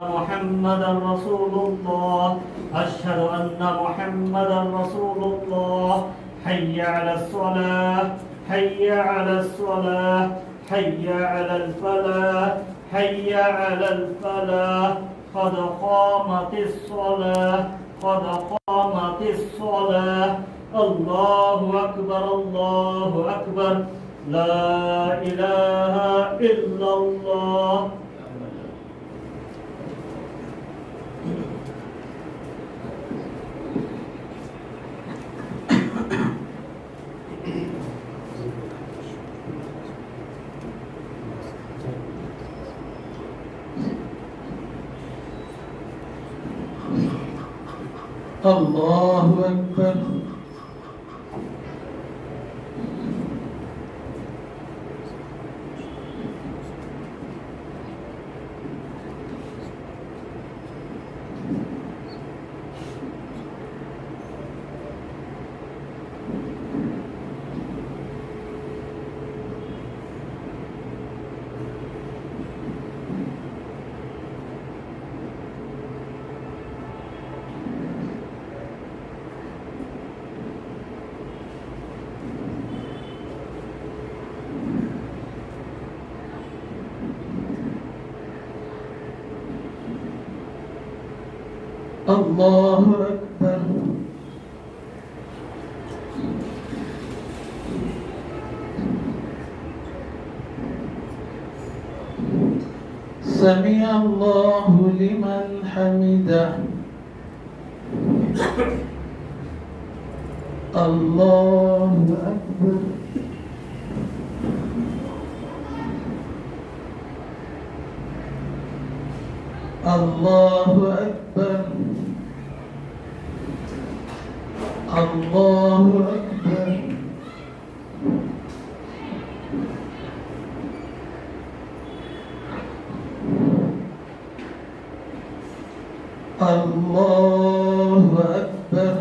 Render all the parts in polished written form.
محمدا رسول الله أشهد أن محمدا رسول الله حي على الصلاة حي على الصلاة حي على الفلاح حي على الفلاح قد قامت الصلاة قد قامت الصلاة الله أكبر الله أكبر لا إله إلا الله. الله أكبر. الله أكبر. سمع الله لمن حمده. الله أكبر. الله أكبر. الله أكبر. الله أكبر.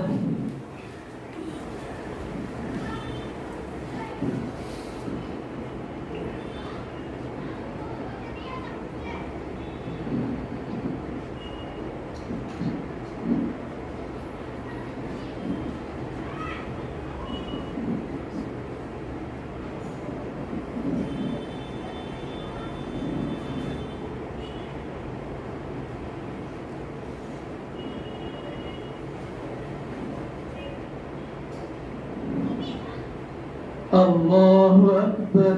الله أكبر.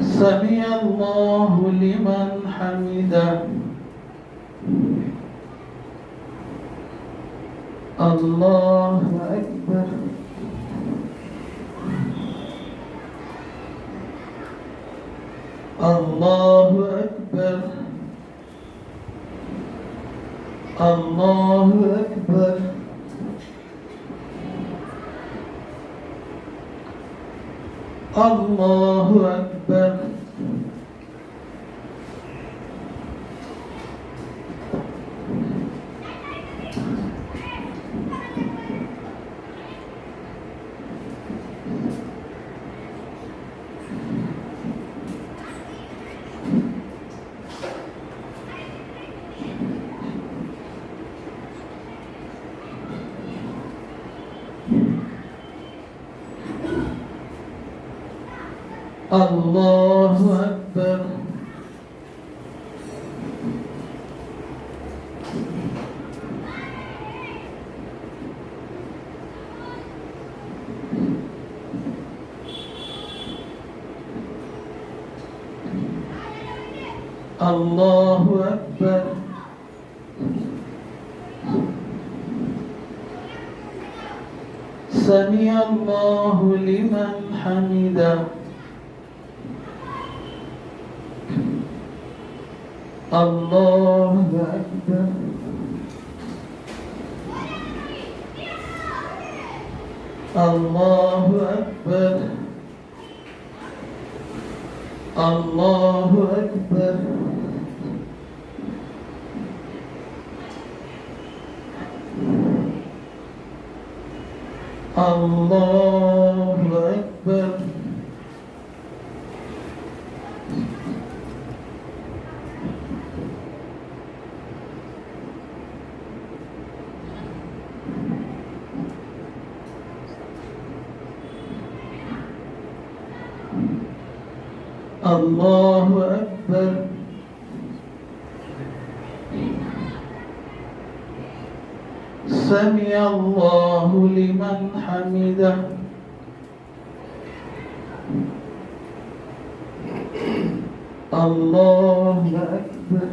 سمع الله لمن حمده. الله أكبر. الله أكبر. الله أكبر. الله أكبر. الله أكبر. الله أكبر. سمع الله لمن حمده. الله أكبر. الله أكبر. الله أكبر. الله أكبر. الله أكبر. سمع الله لمن حمده. الله أكبر.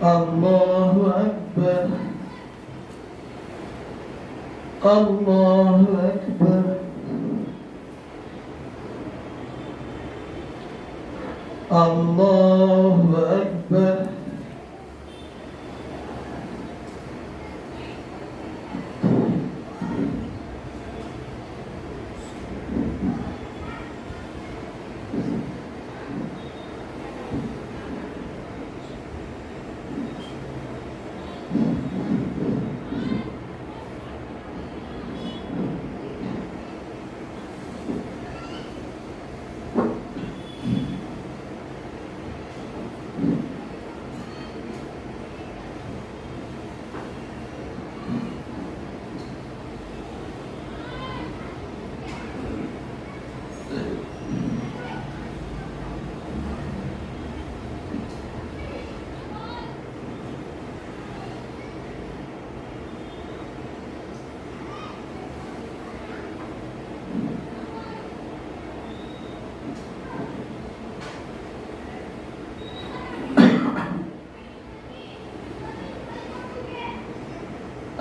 الله أكبر. الله أكبر. الله أكبر.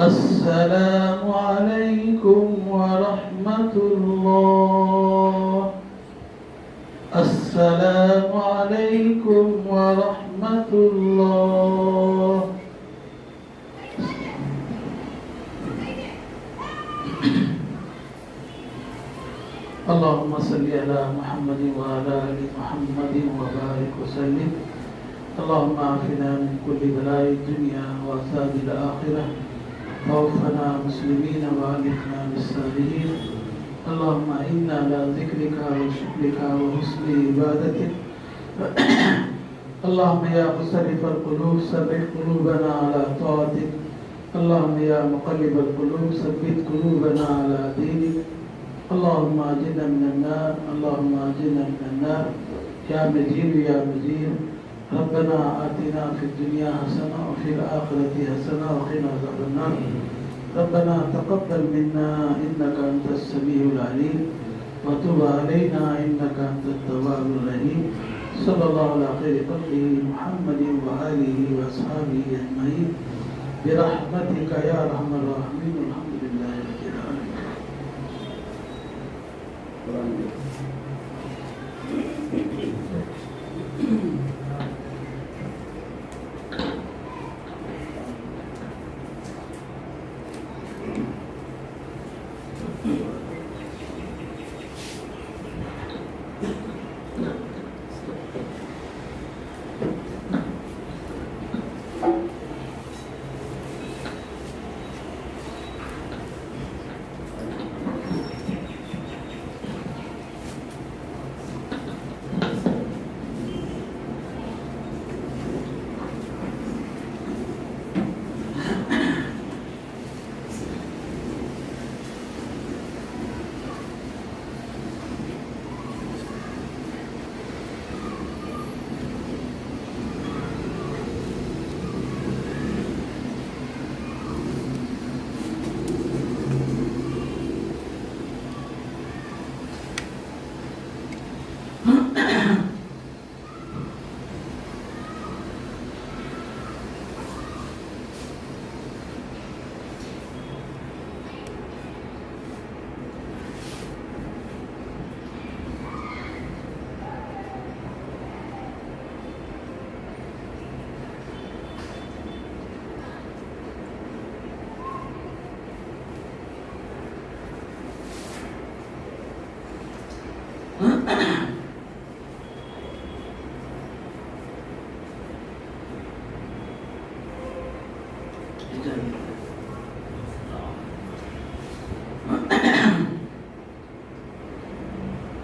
السلام عليكم ورحمة الله. السلام عليكم ورحمة الله. اللهم صل على محمد وعلى آل محمد وبارك وسلم. اللهم عافنا من كل بلاء الدنيا وعذاب الآخرة، توفنا مسلمين وألحقنا بالصالحين. اللهم إنا على ذكرك وشكرك وحسن عبادتك. اللهم يا مصرف القلوب ثبت قلوبنا على طاعتك. اللهم يا مقلب القلوب ثبت قلوبنا على دينك. اللهم أجرنا من النار. اللهم أجرنا من النار. يا مجيد يا مجيد. ربنا آتنا في الدنيا حسنة وفي الآخرة حسنة وقنا عذاب النار. ربنا تقبل منا إنك أنت السميع العليم وتب علينا إنك أنت التواب الرحيم. صلى الله على خير خلقه محمد وآله وأصحابه أجمعين برحمتك يا أرحم الراحمين. الحمد لله رب العالمين.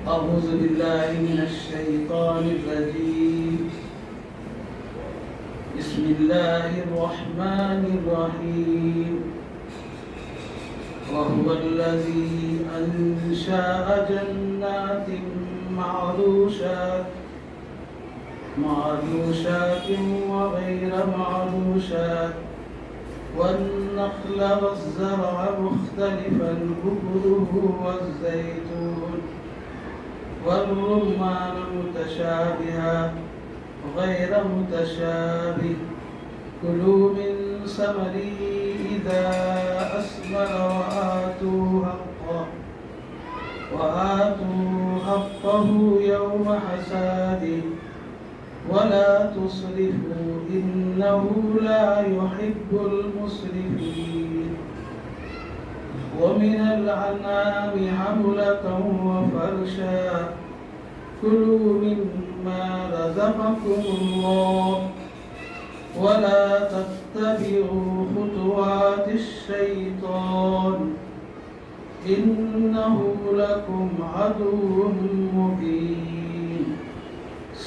أعوذ بالله من الشيطان الرجيم بسم الله الرحمن الرحيم وهو الذي أنشأ جنات معروشات وغير معروشات والنخل والزرع مختلفا أكله والزيتون والرمان متشابها غير متشابه كلوا من ثمره إذا أثمر وآتوا حقه يوم حصاده ولا تسرفوا إنه لا يحب المسرفين ومن الأنعام حملة وفرشا كلوا مما رزقكم الله ولا تتبعوا خطوات الشيطان إنه لكم عدو مبين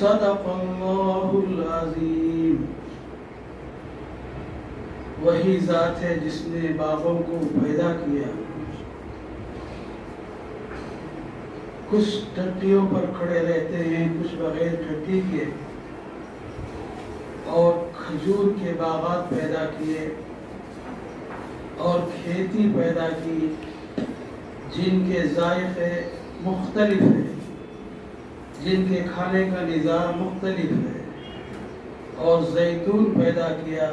صدق الله العظیم. وہی ذات ہے جس نے باغوں کو پیدا کیا، کچھ ٹٹیوں پر کھڑے رہتے ہیں، کچھ بغیر ٹٹی کے، اور کھجور کے باغات پیدا کیے اور کھیتی پیدا کی جن کے ذائقے مختلف ہیں، جن کے کھانے کا نظام مختلف ہے، اور زیتون پیدا کیا،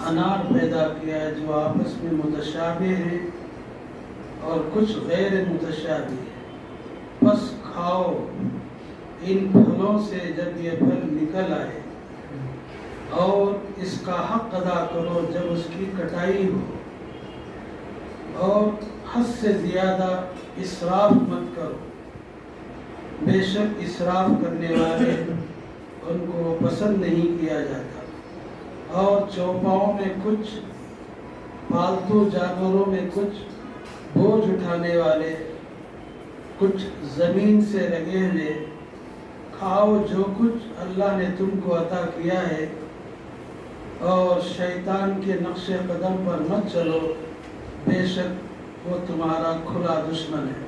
انار پیدا کیا جو آپس میں متشابہ ہیں اور کچھ غیر متشابہ ہیں. بس کھاؤ ان پھلوں سے جب یہ پھل نکل آئے، اور اس کا حق ادا کرو جب اس کی کٹائی ہو، اور حد سے زیادہ اسراف مت کرو. بے شک اسراف کرنے والے ان کو پسند نہیں کیا جاتا. اور چوپاؤں میں کچھ، پالتو جانوروں میں کچھ بوجھ اٹھانے والے، کچھ زمین سے لگے ہوئے. کھاؤ جو کچھ اللہ نے تم کو عطا کیا ہے، اور شیطان کے نقش قدم پر مت چلو، بے شک وہ تمہارا کھلا دشمن ہے.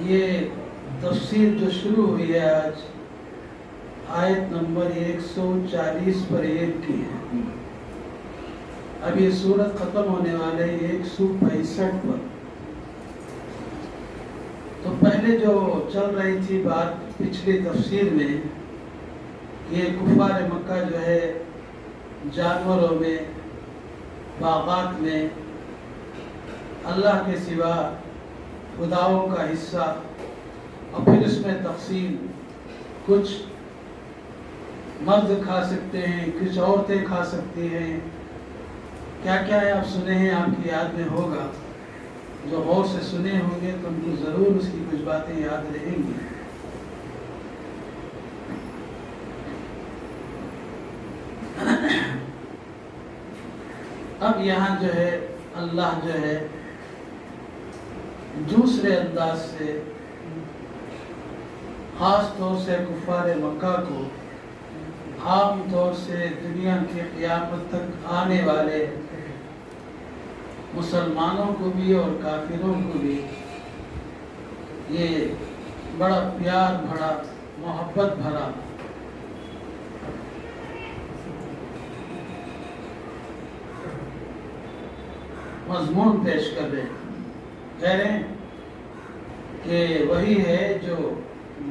یہ تفسیر جو شروع ہوئی ہے آج آیت نمبر 140 پر ایک کی ہے. اب یہ سورت ختم ہونے والے 165 پر. تو پہلے جو چل رہی تھی بات پچھلی تفسیر میں، یہ کفار مکہ جو ہے جانوروں میں، باغات میں اللہ کے سوا خداؤں کا حصہ، اور پھر اس میں تقسیم، کچھ مرد کھا سکتے ہیں، کچھ عورتیں کھا سکتی ہیں، کیا کیا ہے آپ سنے ہیں، آپ کی یاد میں ہوگا. جو غور سے سنے ہوں گے تو ان کو ضرور اس کی کچھ باتیں یاد رہیں گی. اب یہاں جو ہے اللہ جو ہے دوسرے انداز سے خاص طور سے کفار مکہ کو، عام طور سے دنیا کی قیامت تک آنے والے مسلمانوں کو بھی اور کافروں کو بھی یہ بڑا پیار بھرا، محبت بھرا مضمون پیش کر رہے ہیں. کہہ رہے ہیں کہ وہی ہے جو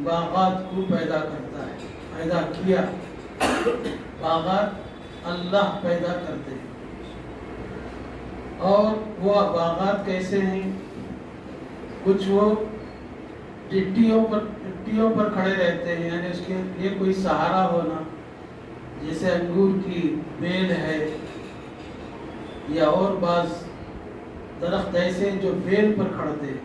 باغات کو پیدا کرتا ہے، پیدا کیا. باغات اللہ پیدا کرتے ہیں. اور وہ باغات کیسے ہیں؟ کچھ وہ ٹٹیوں پر کھڑے رہتے ہیں، یعنی اس کے لیے کوئی سہارا ہونا، جیسے انگور کی بیل ہے یا اور بعض درخت ایسے ہیں جو بیل پر کھڑتے ہیں.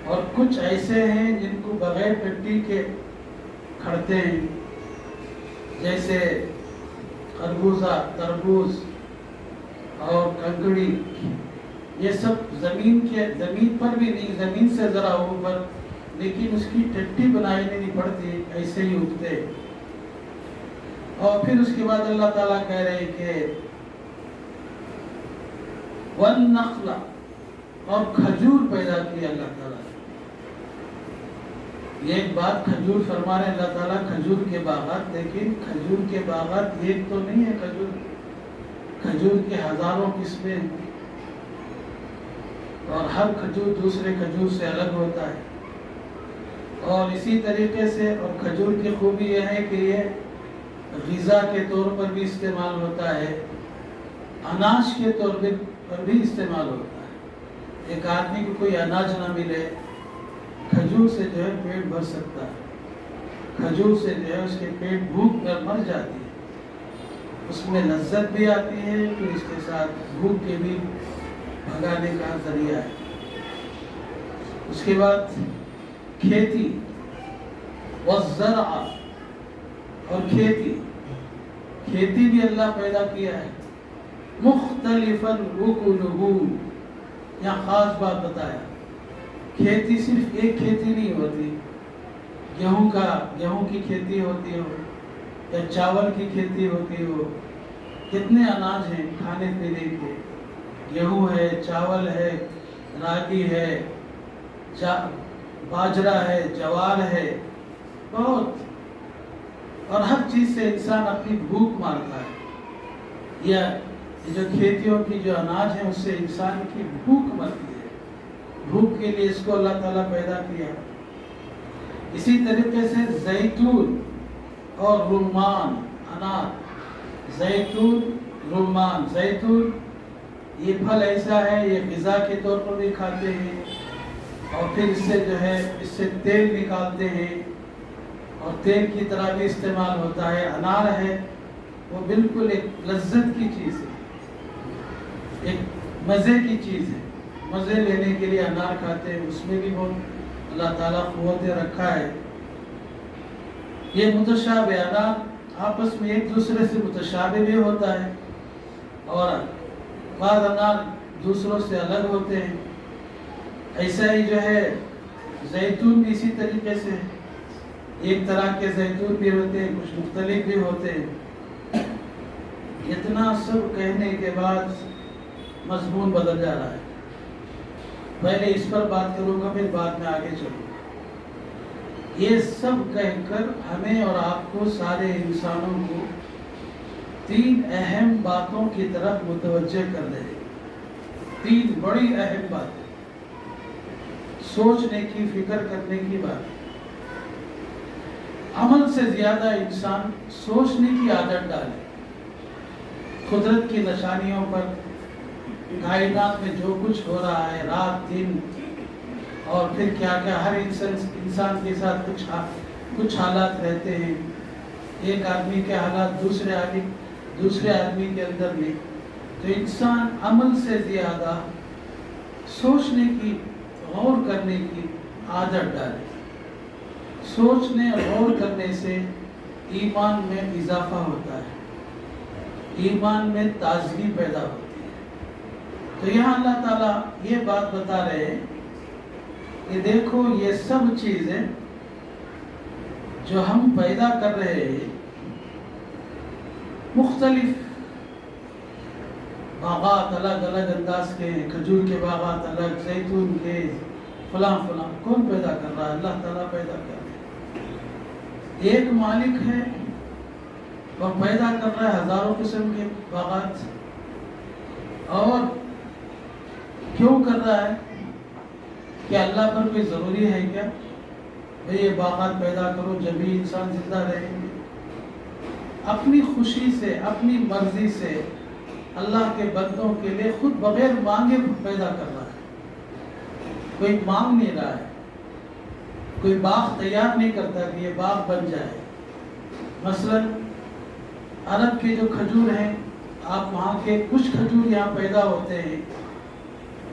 اور کچھ ایسے ہیں جن کو بغیر ٹٹی کے کھڑتے ہیں، جیسے خربوزہ، تربوز اور کنکڑی یہ سب زمین پر بھی نہیں، زمین سے ذرا اوپر، لیکن اس کی ٹٹی بنائی نہیں پڑتی، ایسے ہی اگتے۔ اور پھر اس کے بعد اللہ تعالیٰ کہہ رہے کہ وَالنَّخْلَ، اور کھجور پیدا کیا اللہ تعالیٰ۔ یہ ایک بات کھجور فرما رہے اللہ تعالیٰ، کھجور کے باغات، لیکن کھجور کے باغات ایک تو نہیں ہے، کھجور کے ہزاروں قسمیں، اور ہر کھجور دوسرے کھجور سے الگ ہوتا ہے۔ اور اسی طریقے سے، اور کھجور کی خوبی یہ ہے کہ یہ غذا کے طور پر بھی استعمال ہوتا ہے، اناج کے طور پر بھی استعمال ہوتا ہے۔ ایک آدمی کو کوئی اناج نہ ملے، کھجور سے جو ہے پیٹ بھر سکتا ہے، کھجور سے جو ہے اس کے پیٹ بھوک کر مر جاتی ہے، اس میں لذت بھی آتی ہے، پھر اس کے ساتھ بھوک کے بھی بھگانے کا ذریعہ ہے۔ اس کے بعد کھیتی، والزرع، اور کھیتی بھی اللہ پیدا کیا ہے، مختلفاً اکلہ، یہاں خاص بات بتایا، کھیتی صرف ایک کھیتی نہیں ہوتی، گیہوں کی کھیتی ہوتی ہو یا چاول کی کھیتی ہوتی ہو، کتنے اناج ہیں کھانے پینے کے، گیہوں ہے، چاول ہے، راگی ہے، باجرا ہے، جوار ہے، بہت، اور ہر چیز سے انسان اپنی بھوک مارتا ہے، یا جو کھیتیوں کی جو اناج ہے اس سے انسان کی بھوک مرتی ہے، بھوک کے لیے اس کو اللہ تعالیٰ پیدا کیا۔ اسی طریقے سے زیتون اور رمان، انار، زیتون، رمان، زیتون یہ پھل ایسا ہے، یہ غذا کے طور پر بھی کھاتے ہیں، اور پھر اس سے جو ہے اس سے تیل نکالتے ہیں، اور تیل کی طرح بھی استعمال ہوتا ہے۔ انار ہے وہ بالکل ایک لذت کی چیز ہے، ایک مزے کی چیز ہے، مزے لینے کے لیے انار کھاتے ہیں، اس میں بھی بہت اللہ تعالیٰ قوت رکھا ہے۔ یہ متشابہ انار آپس میں ایک دوسرے سے متشابہ بھی ہوتا ہے، اور بعض انار دوسروں سے الگ ہوتے ہیں۔ ایسا ہی جو ہے زیتون بھی اسی طریقے سے، ایک طرح کے زیتون بھی ہوتے ہیں، کچھ مختلف بھی ہوتے ہیں۔ اتنا سب کہنے کے بعد مضمون بدل جا رہا ہے، پہلے اس پر بات کروں گا، پھر بعد میں آگے چلوں گا۔ یہ سب کہہ کر ہمیں اور آپ کو، سارے انسانوں کو، تین اہم باتوں کی طرف متوجہ کر رہے ہیں، تین بڑی اہم باتیں، سوچنے کی، فکر کرنے کی بات۔ عمل سے زیادہ انسان سوچنے کی عادت ڈالے، قدرت کی نشانیوں پر، کائنات میں جو کچھ ہو رہا ہے، رات دن، اور پھر کیا کیا ہر انسان کے ساتھ کچھ حالات رہتے ہیں، ایک آدمی کے حالات دوسرے آدمی کے اندر نہیں، تو انسان عمل سے زیادہ سوچنے کی، غور کرنے کی عادت ڈالے۔ سوچنے اور غور کرنے سے ایمان میں اضافہ ہوتا ہے، ایمان میں تازگی پیدا ہوتی ہے۔ تو یہاں اللہ تعالیٰ یہ بات بتا رہے ہیں کہ دیکھو یہ سب چیزیں جو ہم پیدا کر رہے ہیں، مختلف باغات الگ الگ انداز کے ہیں، کھجور کے باغات الگ، زیتون کے، فلاں فلاں، کون پیدا کر رہا ہے؟ اللہ تعالیٰ پیدا کر رہا ہے۔ ایک مالک ہے اور پیدا کر رہا ہے ہزاروں قسم کے باغات، اور کیوں کر رہا ہے؟ کہ اللہ پر کوئی ضروری ہے کیا بھئی یہ باغات پیدا کرو جبھی انسان زندہ رہیں گے؟ اپنی خوشی سے، اپنی مرضی سے اللہ کے بندوں کے لیے خود بغیر مانگے پیدا کر رہا ہے، کوئی مانگ نہیں رہا ہے، کوئی باغ تیار نہیں کرتا کہ یہ باغ بن جائے۔ مثلا عرب کے جو کھجور ہیں، آپ وہاں کے کچھ کھجور یہاں پیدا ہوتے ہیں،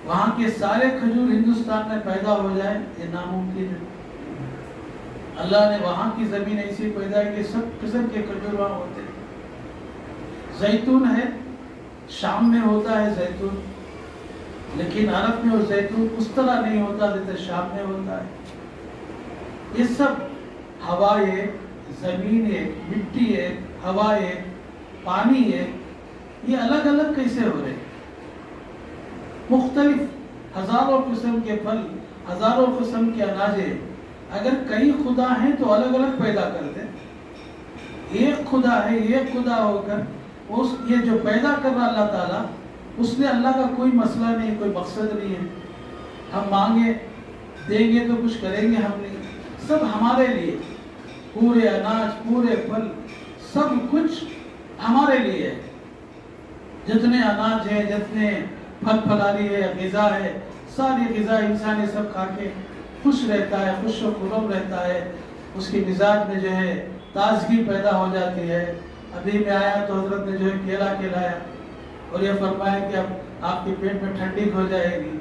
وہاں کے سارے کھجور ہندوستان میں پیدا ہو جائے یہ ناممکن ہے۔ اللہ نے وہاں کی زمین ایسی پیدا ہے کہ سب قسم کے کھجور وہاں ہوتے ہیں۔ زیتون ہے، شام میں ہوتا ہے زیتون، لیکن عرب میں وہ زیتون اس طرح نہیں ہوتا جیسے شام میں ہوتا ہے. یہ سب ہوا ہے، زمین ہے، مٹی ہے، ہوا ہے، پانی ہے، یہ الگ الگ کیسے ہو رہے؟ مختلف ہزاروں قسم کے پھل، ہزاروں قسم کے اناج ہے. اگر کئی خدا ہیں تو الگ الگ پیدا کر دیں. ایک خدا ہے، ایک خدا ہو کر یہ جو پیدا کر رہا اللہ تعالیٰ، اس نے اللہ کا کوئی مسئلہ نہیں، کوئی مقصد نہیں ہے. ہم مانگے دیں گے تو کچھ کریں گے ہم نہیں، سب ہمارے لیے، پورے اناج، پورے پھل، سب کچھ ہمارے لیے ہے. جتنے اناج ہے، جتنے پھل پھلالی ہے، غذا ہے، ساری غذا انسان یہ سب کھا کے خوش رہتا ہے، خوش و خرم رہتا ہے. اس کے مزاج میں جو ہے تازگی پیدا ہو جاتی ہے. ابھی میں آیا تو حضرت نے جو ہے کیلا کھلایا اور یہ فرمایا کہ اب آپ کے پیٹ میں ٹھنڈک ہو جائے گی.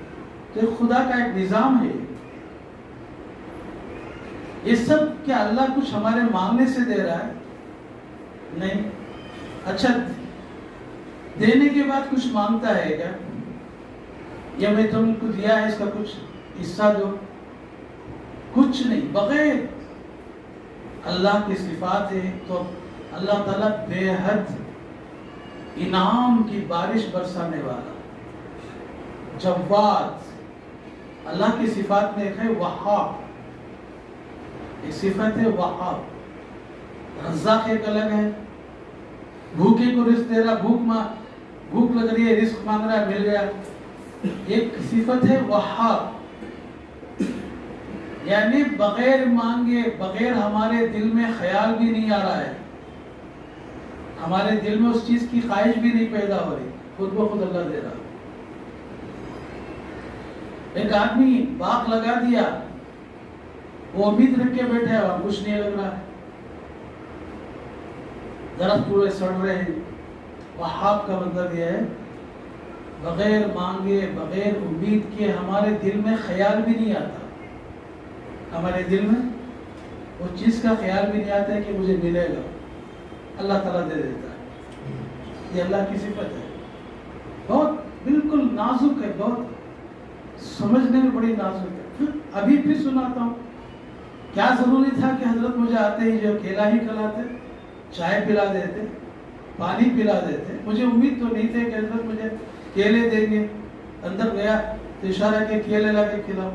تو یہ خدا کا ایک نظام ہے. یہ سب کیا اللہ کچھ ہمارے مانگنے سے دے رہا ہے؟ نہیں. اچھا دینے کے بعد کچھ مانگتا ہے کیا؟ یا میں تم کو دیا ہے اس کا کچھ حصہ دو؟ کچھ نہیں. بغیر اللہ کی صفات ہے تو اللہ تعالیٰ بے حد انعام کی بارش برسانے والا، جواد. اللہ کی صفات میں ایک ہے وہاب، ایک صفت ہے وہاب. رزاق ایک الگ ہے، بھوکے کو رزق دے رہا، بھوک لگ رہی ہے، رزق مانگ رہا ہے، مل گیا. ایک صفت ہے وہاب، یعنی بغیر مانگے، بغیر ہمارے دل میں خیال بھی نہیں آ رہا ہے، ہمارے دل میں اس چیز کی خواہش بھی نہیں پیدا ہو رہی، خود بخود اللہ دے رہا. ایک آدمی باغ لگا دیا، وہ امید رکھ کے بیٹھے ہیں، وہاں کچھ نہیں لگ رہا ہے، درخت پورے سڑ رہے ہیں. وہاب کا مطلب یہ ہے بغیر مانگے، بغیر امید کے ہمارے دل میں خیال بھی نہیں آتا، ہمارے دل میں وہ چیز کا خیال بھی نہیں آتا ہے کہ مجھے ملے گا. اللہ تعالیٰ دے دیتا ہے. یہ اللہ کی صفت ہے. بہت بالکل نازک ہے، بہت سمجھنے میں بڑی نازک ہے. ابھی پھر سناتا ہوں. کیا ضروری تھا کہ حضرت مجھے آتے ہی جو کیلا ہی کھلاتے، چائے پلا دیتے، پانی پلا دیتے؟ مجھے امید تو نہیں تھی کہ حضرت مجھے کیلے دیں گے. اندر گیا تو اشارہ کہ کیلے لا کے کھلاؤ.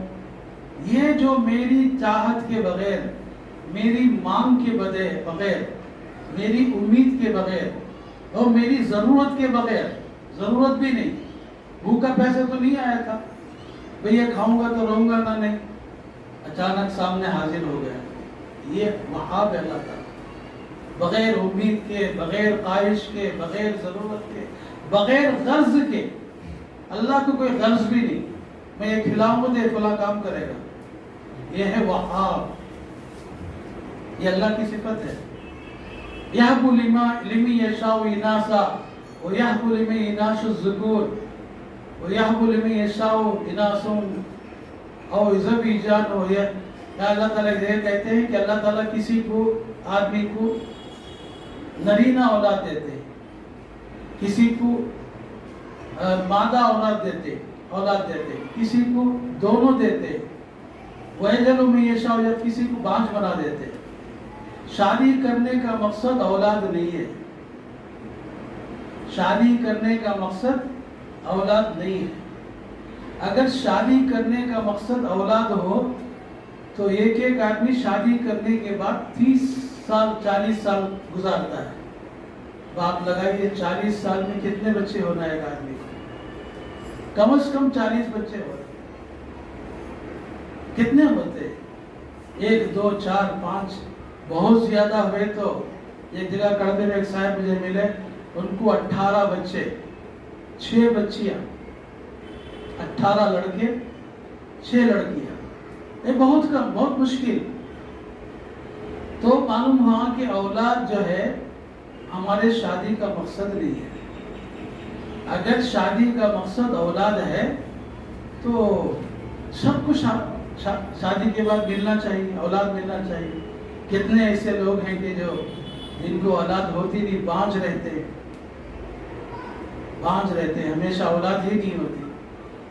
یہ جو میری چاہت کے بغیر، میری مانگ کے بغیر، میری امید کے بغیر اور میری ضرورت کے بغیر، ضرورت بھی نہیں، بھوکا پیسے تو نہیں آیا تھا بھئی یہ کھاؤں گا تو رہوں گا نہ، نہیں، اچانک سامنے حاضر ہو گیا. یہ وہاب ہے اللہ تعالیٰ. بغیر امید کے، بغیر خواہش کے، بغیر ضرورت کے، بغیر غرض کے. اللہ کو کوئی غرض بھی نہیں، میں یہ کھلاؤں گا تو یہ فلاں کام کرے گا. یہ ہے وہاب. یہ اللہ کی صفت ہے. یَهْبُ لِمَن یَشَاءُ إِنَاثًا وَيَهْبُ لِمَن يَشَاءُ الذُّكُورَ وَيَهْبُ لِمَن يَشَاءُ إِنَاثًا أَوْ زَوْجًا. اللہ تعالیٰ یہ کہتے ہیں کہ اللہ تعالیٰ کسی کو، آدمی کو نرینہ اولاد دیتے، کسی کو مادہ اولاد دیتے، کسی کو دونوں دیتے. وَيَجْعَلُ مَن يَشَاءُ، جب کسی کو بانجھ بنا دیتے. شادی کرنے کا مقصد اولاد نہیں ہے، شادی کرنے کا مقصد اولاد نہیں ہے. اگر شادی کرنے کا مقصد اولاد ہو تو ایک آدمی شادی کرنے کے بعد 30 سال 40 سال گزارتا ہے. باپ لگائیے 40 سال میں کتنے بچے ہونا ہے ایک آدمی کو؟ کم از کم 40 بچے ہوتے. کتنے ہوتے؟ 1 2 4 5. بہت زیادہ ہوئے تو ایک جگہ کڑبے میں ایک صاحب مجھے ملے، ان کو 18 بچے، 6 بچیاں، 18 لڑکے 6 لڑکیاں. یہ بہت کم، بہت مشکل. تو معلوم ہوا کہ اولاد جو ہے ہمارے شادی کا مقصد نہیں ہے. اگر شادی کا مقصد اولاد ہے تو سب کو شادی کے بعد ملنا چاہیے، اولاد ملنا چاہیے. کتنے ایسے لوگ ہیں کہ جو جن کو اولاد ہوتی نہیں، بانجھ رہتے، ہمیشہ اولاد ہی نہیں ہوتی.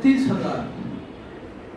30,000।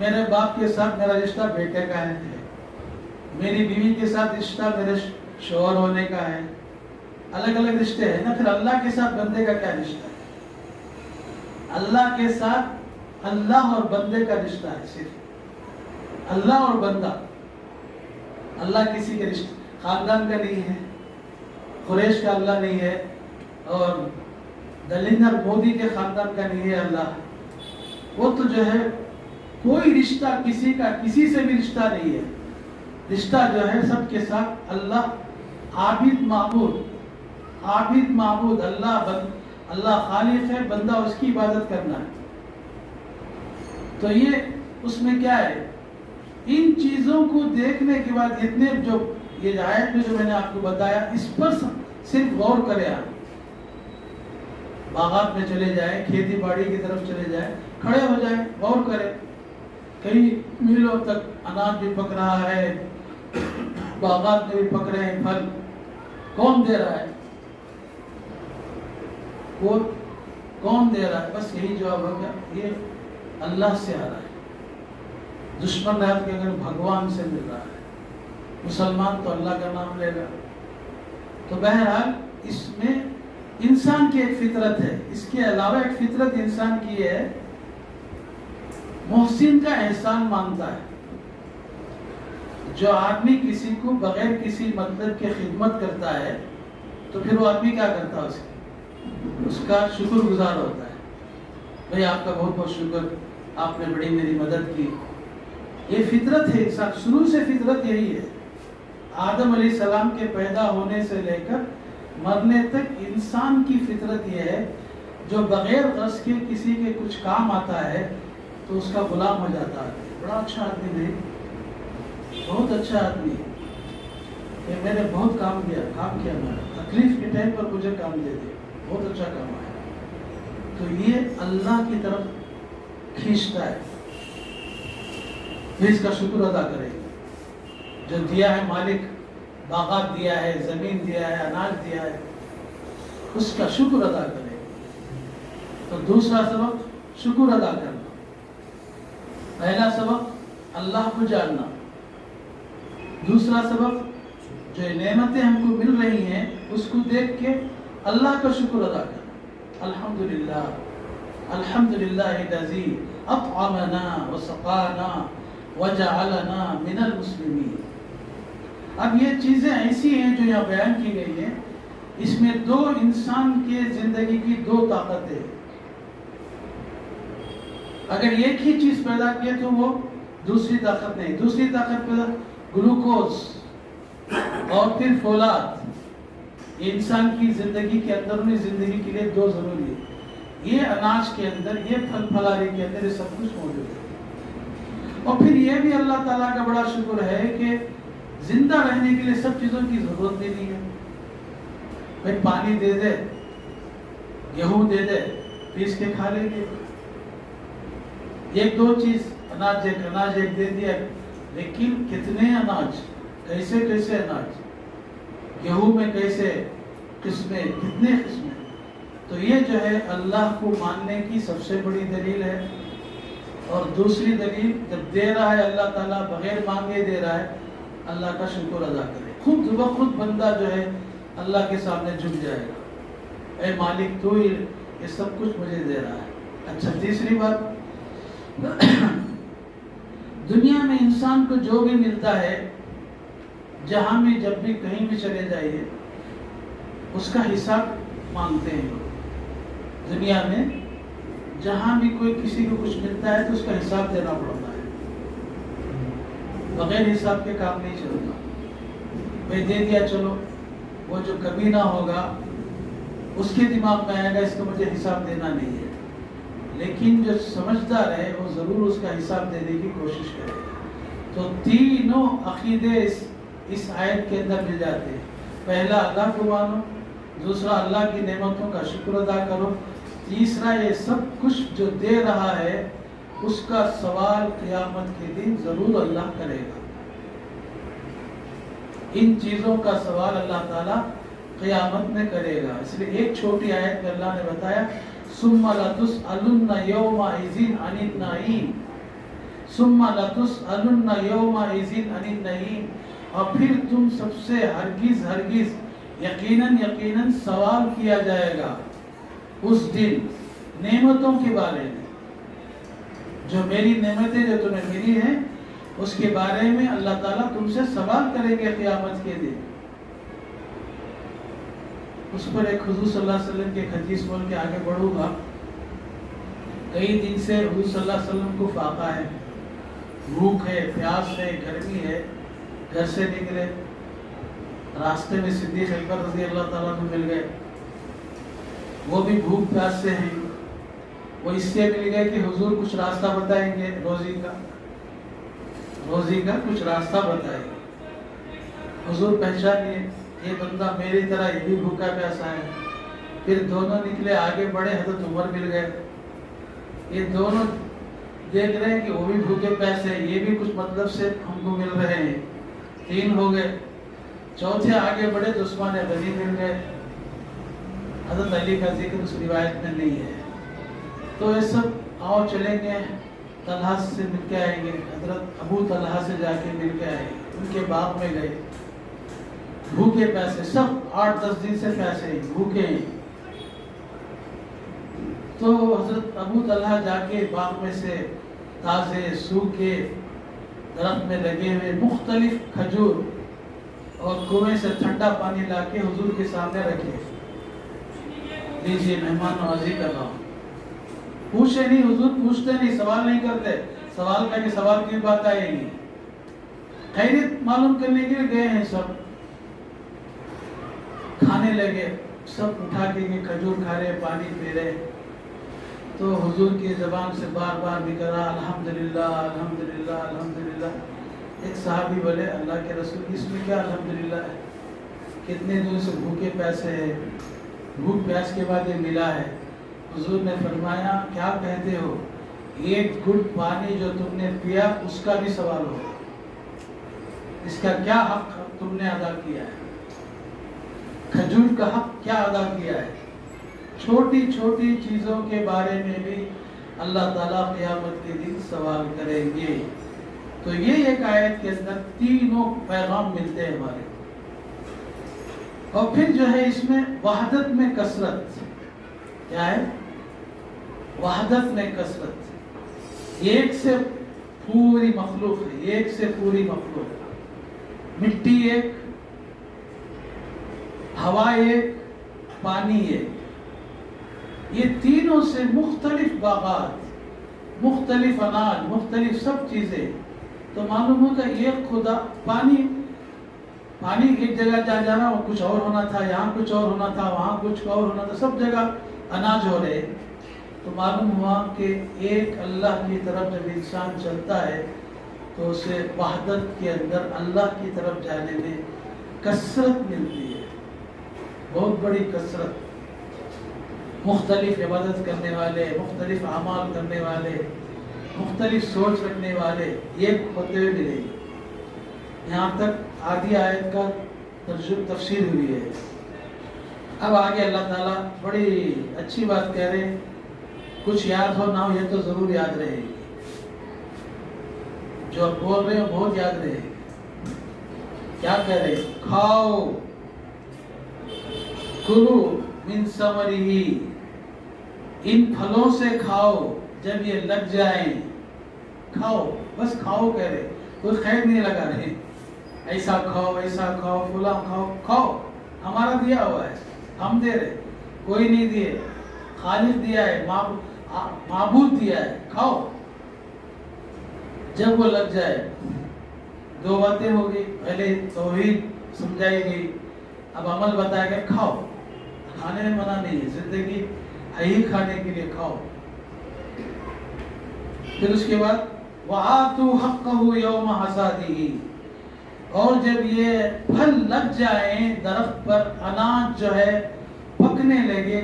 میرے باپ کے ساتھ میرا رشتہ بیٹے کا ہے، میری بیوی کے ساتھ رشتہ میرے شوہر ہونے کا ہے، الگ الگ رشتے ہیں نا. پھر اللہ کے ساتھ بندے کا کیا رشتہ ہے؟ اللہ کے ساتھ اللہ اور بندے کا رشتہ ہے، صرف اللہ اور بندہ. اللہ کسی کے رشتہ خاندان کا نہیں ہے، قریش کا اللہ نہیں ہے، اور نریندر مودی کے خاندان کا نہیں ہے اللہ. وہ تو جو ہے کوئی رشتہ کسی کا کسی سے بھی رشتہ نہیں ہے. رشتہ جو ہے سب کے ساتھ اللہ عابد معبود اللہ خالق ہے، بندہ اس کی عبادت کرنا ہے. تو یہ اس میں کیا ہے؟ ان چیزوں کو دیکھنے کے بعد اتنے جو یہ آیت میں جو میں نے آپ کو بتایا اس پر صرف غور کرے. آپ باغات میں چلے جائیں، کھیتی باڑی کی طرف چلے جائیں، کھڑے ہو جائیں، غور کریں. کئی میلوں تک اناج بھی پک رہا ہے، باغات میں بھی پک رہے ہیں پھل. کون دے رہا ہے؟ وہ کون دے رہا ہے؟ بس یہی جواب ہوگا، یہ اللہ سے آ رہا ہے. دشمن رات کے اگر بھگوان سے مل رہا ہے، مسلمان تو اللہ کا نام لے گا. تو بہرحال اس میں انسان کی ایک فطرت ہے. اس کے علاوہ ایک فطرت انسان کی ہے، محسن کا احسان مانتا ہے. جو آدمی کسی کو بغیر کسی مطلب کے خدمت کرتا ہے تو پھر وہ آدمی کیا کرتا ہے؟ اس کا شکر گزار ہوتا ہے. بھئی آپ کا بہت بہت شکر، آپ نے بڑی میری مدد کی. یہ فطرت ہے انسان، شروع سے فطرت یہی ہے. آدم علیہ السلام کے پیدا ہونے سے لے کر مرنے تک انسان کی فطرت یہ ہے، جو بغیر غرض کے کسی کے کچھ کام آتا ہے تو اس کا غلام ہو جاتا ہے. بڑا اچھا آدمی نہیں، بہت اچھا آدمی ہے، کہ میں نے بہت کام کیا میرا، تکلیف کے ٹائم پر مجھے کام دے دے، بہت اچھا کام آیا. تو یہ اللہ کی طرف کھینچتا ہے. اس کا شکر ادا کرے. جو دیا ہے مالک، باغات دیا ہے، زمین دیا ہے، اناج دیا ہے، اس کا شکر ادا کرے. تو دوسرا سبق شکر ادا کرنا. پہلا سبق اللہ کو جاننا. دوسرا سبق جو نعمتیں ہم کو مل رہی ہیں اس کو دیکھ کے اللہ کا شکر ادا کرنا. الحمدللہ الحمدللہ الذی اطعمنا وسقانا وجعلنا من المسلمین. اب یہ چیزیں ایسی ہیں جو یہاں بیان کی گئی ہیں، اس میں دو انسان کے زندگی کی دو طاقتیں. اگر ایک ہی چیز پیدا کیے تو وہ دوسری طاقت نہیں. دوسری طاقت پیدا گلوکوز اور پھر فولاد. یہ انسان کی زندگی کے اندرونی زندگی کے لیے دو ضروری ہے. یہ اناج کے اندر، یہ پھل پھلاری کے اندر یہ سب کچھ موجود ہے. اور پھر یہ بھی اللہ تعالیٰ کا بڑا شکر ہے کہ زندہ رہنے کے لیے سب چیزوں کی ضرورت بھی نہیں ہے. بھائی پانی دے دے، گیہوں دے دے، پیس کے کھا لیں گے. ایک دو چیز اناج ایک دے دیا، لیکن کتنے اناج، کیسے اناج، گیہوں میں کیسے قسمیں، کتنے قسمیں. تو یہ جو ہے اللہ کو ماننے کی سب سے بڑی دلیل ہے. اور دوسری دلیل، جب دے رہا ہے اللہ تعالیٰ، بغیر مانگے دے رہا ہے، اللہ کا شکر ادا کرے. خود بخود بندہ جو ہے اللہ کے سامنے جھک جائے گا، اے مالک تو ہی یہ سب کچھ مجھے دے رہا ہے. اچھا، تیسری بات، دنیا میں انسان کو جو بھی ملتا ہے، جہاں بھی جب بھی کہیں بھی چلے جائیے، اس کا حساب مانگتے ہیں. دنیا میں جہاں بھی کوئی کسی کو کچھ ملتا ہے تو اس کا حساب دینا پڑتا ہے. بغیر حساب کے کام نہیں چلتا. بھائی دے دیا چلو، وہ جو کبھی نہ ہوگا اس کے دماغ میں آئے گا اس کا مجھے حساب دینا نہیں ہے. لیکن جو سمجھدار ہے وہ ضرور اس کا حساب دینے کی کوشش کرے گا. تو تینوں عقیدے اس آیت کے اندر مل جاتے ہیں. پہلا اللہ کو مانو، دوسرا اللہ کی نعمتوں کا شکر ادا کرو، تیسرا یہ سب کچھ جو دے رہا ہے اس کا سوال قیامت کے دن ضرور اللہ کرے گا. ان چیزوں کا سوال اللہ تعالیٰ قیامت میں کرے گا. اس لیے ایک چھوٹی آیت میں اللہ نے بتایا ثُمَّ لَتُسْأَلُنَّ يَوْمَئِذٍ عَنِ النَّعِيمِ. ثم لتسألن یومئذ عن النعیم، اور پھر تم سب سے ہرگز یقیناً سوال کیا جائے گا اس دن نعمتوں کے بارے میں. جو میری نعمتیں جو تمہیں ملی ہیں اس کے بارے میں اللہ تعالیٰ تم سے سوال کریں گے قیامت کے دن. اس پر ایک حضور صلی اللہ علیہ وسلم کے حدیث بول کے آگے بڑھوں گا. کئی دن سے حضور صلی اللہ علیہ وسلم کو فاقہ ہے، بھوک ہے، پیاس ہے، گرمی ہے. گھر سے نکلے، راستے میں صدیق اکبر رضی اللہ تعالیٰ عنہ مل گئے. وہ بھی بھوک پیاس سے ہیں. وہ اس سے مل گئے کہ حضور کچھ راستہ بتائیں گے، روزی کا کچھ راستہ بتائیں گے. حضور پہچان لیے یہ بندہ میری طرح یہ بھی بھوکا پیاسا ہے. پھر دونوں نکلے، آگے بڑھے، حضرت عمر مل گئے. یہ دونوں دیکھ رہے ہیں کہ وہ بھی بھوکے پیاسے ہیں، یہ بھی کچھ مطلب سے ہم کو مل رہے ہیں. 3 ہو گئے. چوتھے آگے بڑھے تو عثمان غنی مل گئے. حضرت علی کا ذکر اس روایت میں نہیں ہے. تو یہ سب آؤ چلیں گے، طلحہ سے مل کے آئیں گے. حضرت ابو طلحہ سے جا کے مل کے آئیں گے. ان کے باغ میں گئے، بھوکے پیسے، سب 8-10 دن سے پیسے بھوکے ہیں. تو حضرت ابو طلحہ جا کے باغ میں سے تازے سوکھے درخت میں لگے ہوئے مختلف کھجور اور کنویں سے ٹھنڈا پانی لا کے حضور کے سامنے رکھے. لیجیے مہمان نوازی کر رہا ہوں. پوچھے نہیں حضور، پوچھتے نہیں، سوال نہیں کرتے. سوال کر کے سوال کی بات آئے گی. خیریت معلوم کرنے کے لیے گئے ہیں. سب کھانے لگے، سب اٹھا کے کھجور کھا رہے، پانی پی رہے. تو حضور کی زبان سے بار بار نکلا الحمدللہ الحمدللہ الحمدللہ. ایک صحابی بولے اللہ کے رسول اس میں کیا الحمدللہ ہے؟ کتنے دن سے بھوکے پیاسے ہیں، بھوک پیاس کے بعد یہ ملا ہے. حضور نے فرمایا کیا کہتے ہو؟ ایک گھٹ پانی جو تم نے پیا اس کا بھی سوال ہو، اس کا کیا حق تم نے ادا کیا ہے؟ کھجور کا حق کیا ادا کیا ہے؟ چھوٹی چھوٹی چیزوں کے بارے میں بھی اللہ تعالیٰ قیامت کے دن سوال کریں گے. تو یہ ایک آیت کے اندر تینوں پیغام ملتے ہیں ہمارے. اور پھر جو ہے اس میں وحدت میں کثرت. کیا ہے؟ وحدت میں کثرت. ایک سے پوری مخلوق ہے، ایک سے پوری مخلوق. مٹی ایک، ہوا ایک، پانی ایک. یہ تینوں سے مختلف باغات، مختلف اناج، مختلف سب چیزیں. تو معلوم ہوگا ایک خدا. پانی ایک جگہ جانا وہ کچھ اور ہونا تھا، یہاں کچھ اور ہونا تھا، وہاں کچھ اور ہونا تھا، سب جگہ اناج ہو رہے. تو معلوم ہوا کہ ایک اللہ کی طرف جب انسان چلتا ہے تو اسے وحدت کے اندر اللہ کی طرف جانے میں کثرت ملتی ہے، بہت بڑی کثرت. مختلف عبادت کرنے والے، مختلف اعمال کرنے والے، مختلف سوچ رکھنے والے ایک ہوتے ہوئے ملے گی. یہاں تک آدھی آیت کا تفسیر ہوئی ہے. اب آگے اللہ تعالیٰ بڑی اچھی بات کہہ رہے ہیں. کچھ یاد ہو نہ ہو یہ تو ضرور یاد رہے گی. جو اب بول رہے ہو بہت یاد رہے گی. کیا کہہ رہے ہیں؟ کھاؤ، کلو من ثمرہ، ان پھلوں سے کھاؤ جب یہ لگ جائیں. کھاؤ، بس کھاؤ کہہ رہے، کوئی خیر نہیں لگا رہے. ایسا کھاؤ، ایسا کھاؤ، فلاں کھاؤ. کھاؤ، ہمارا دیا ہوا ہے، ہم دے رہے، کوئی نہیں دیے. خالق دیا ہے، معبود دیا ہے. کھاؤ جب وہ لگ جائے. 2 باتیں ہوگی. پہلے توحید سمجھائی گئی، اب عمل بتایا گیا. کھاؤ، کھانے میں منع نہیں ہے، زندگی ہے ہی کھانے کے لیے. کھاؤ. پھر اس کے بعد وَآتُوا حَقَّهُ يَوْمَ حَصَادِهِ، اور جب یہ پھل لگ جائیں درخت پر، اناج جو ہے پکنے لگے،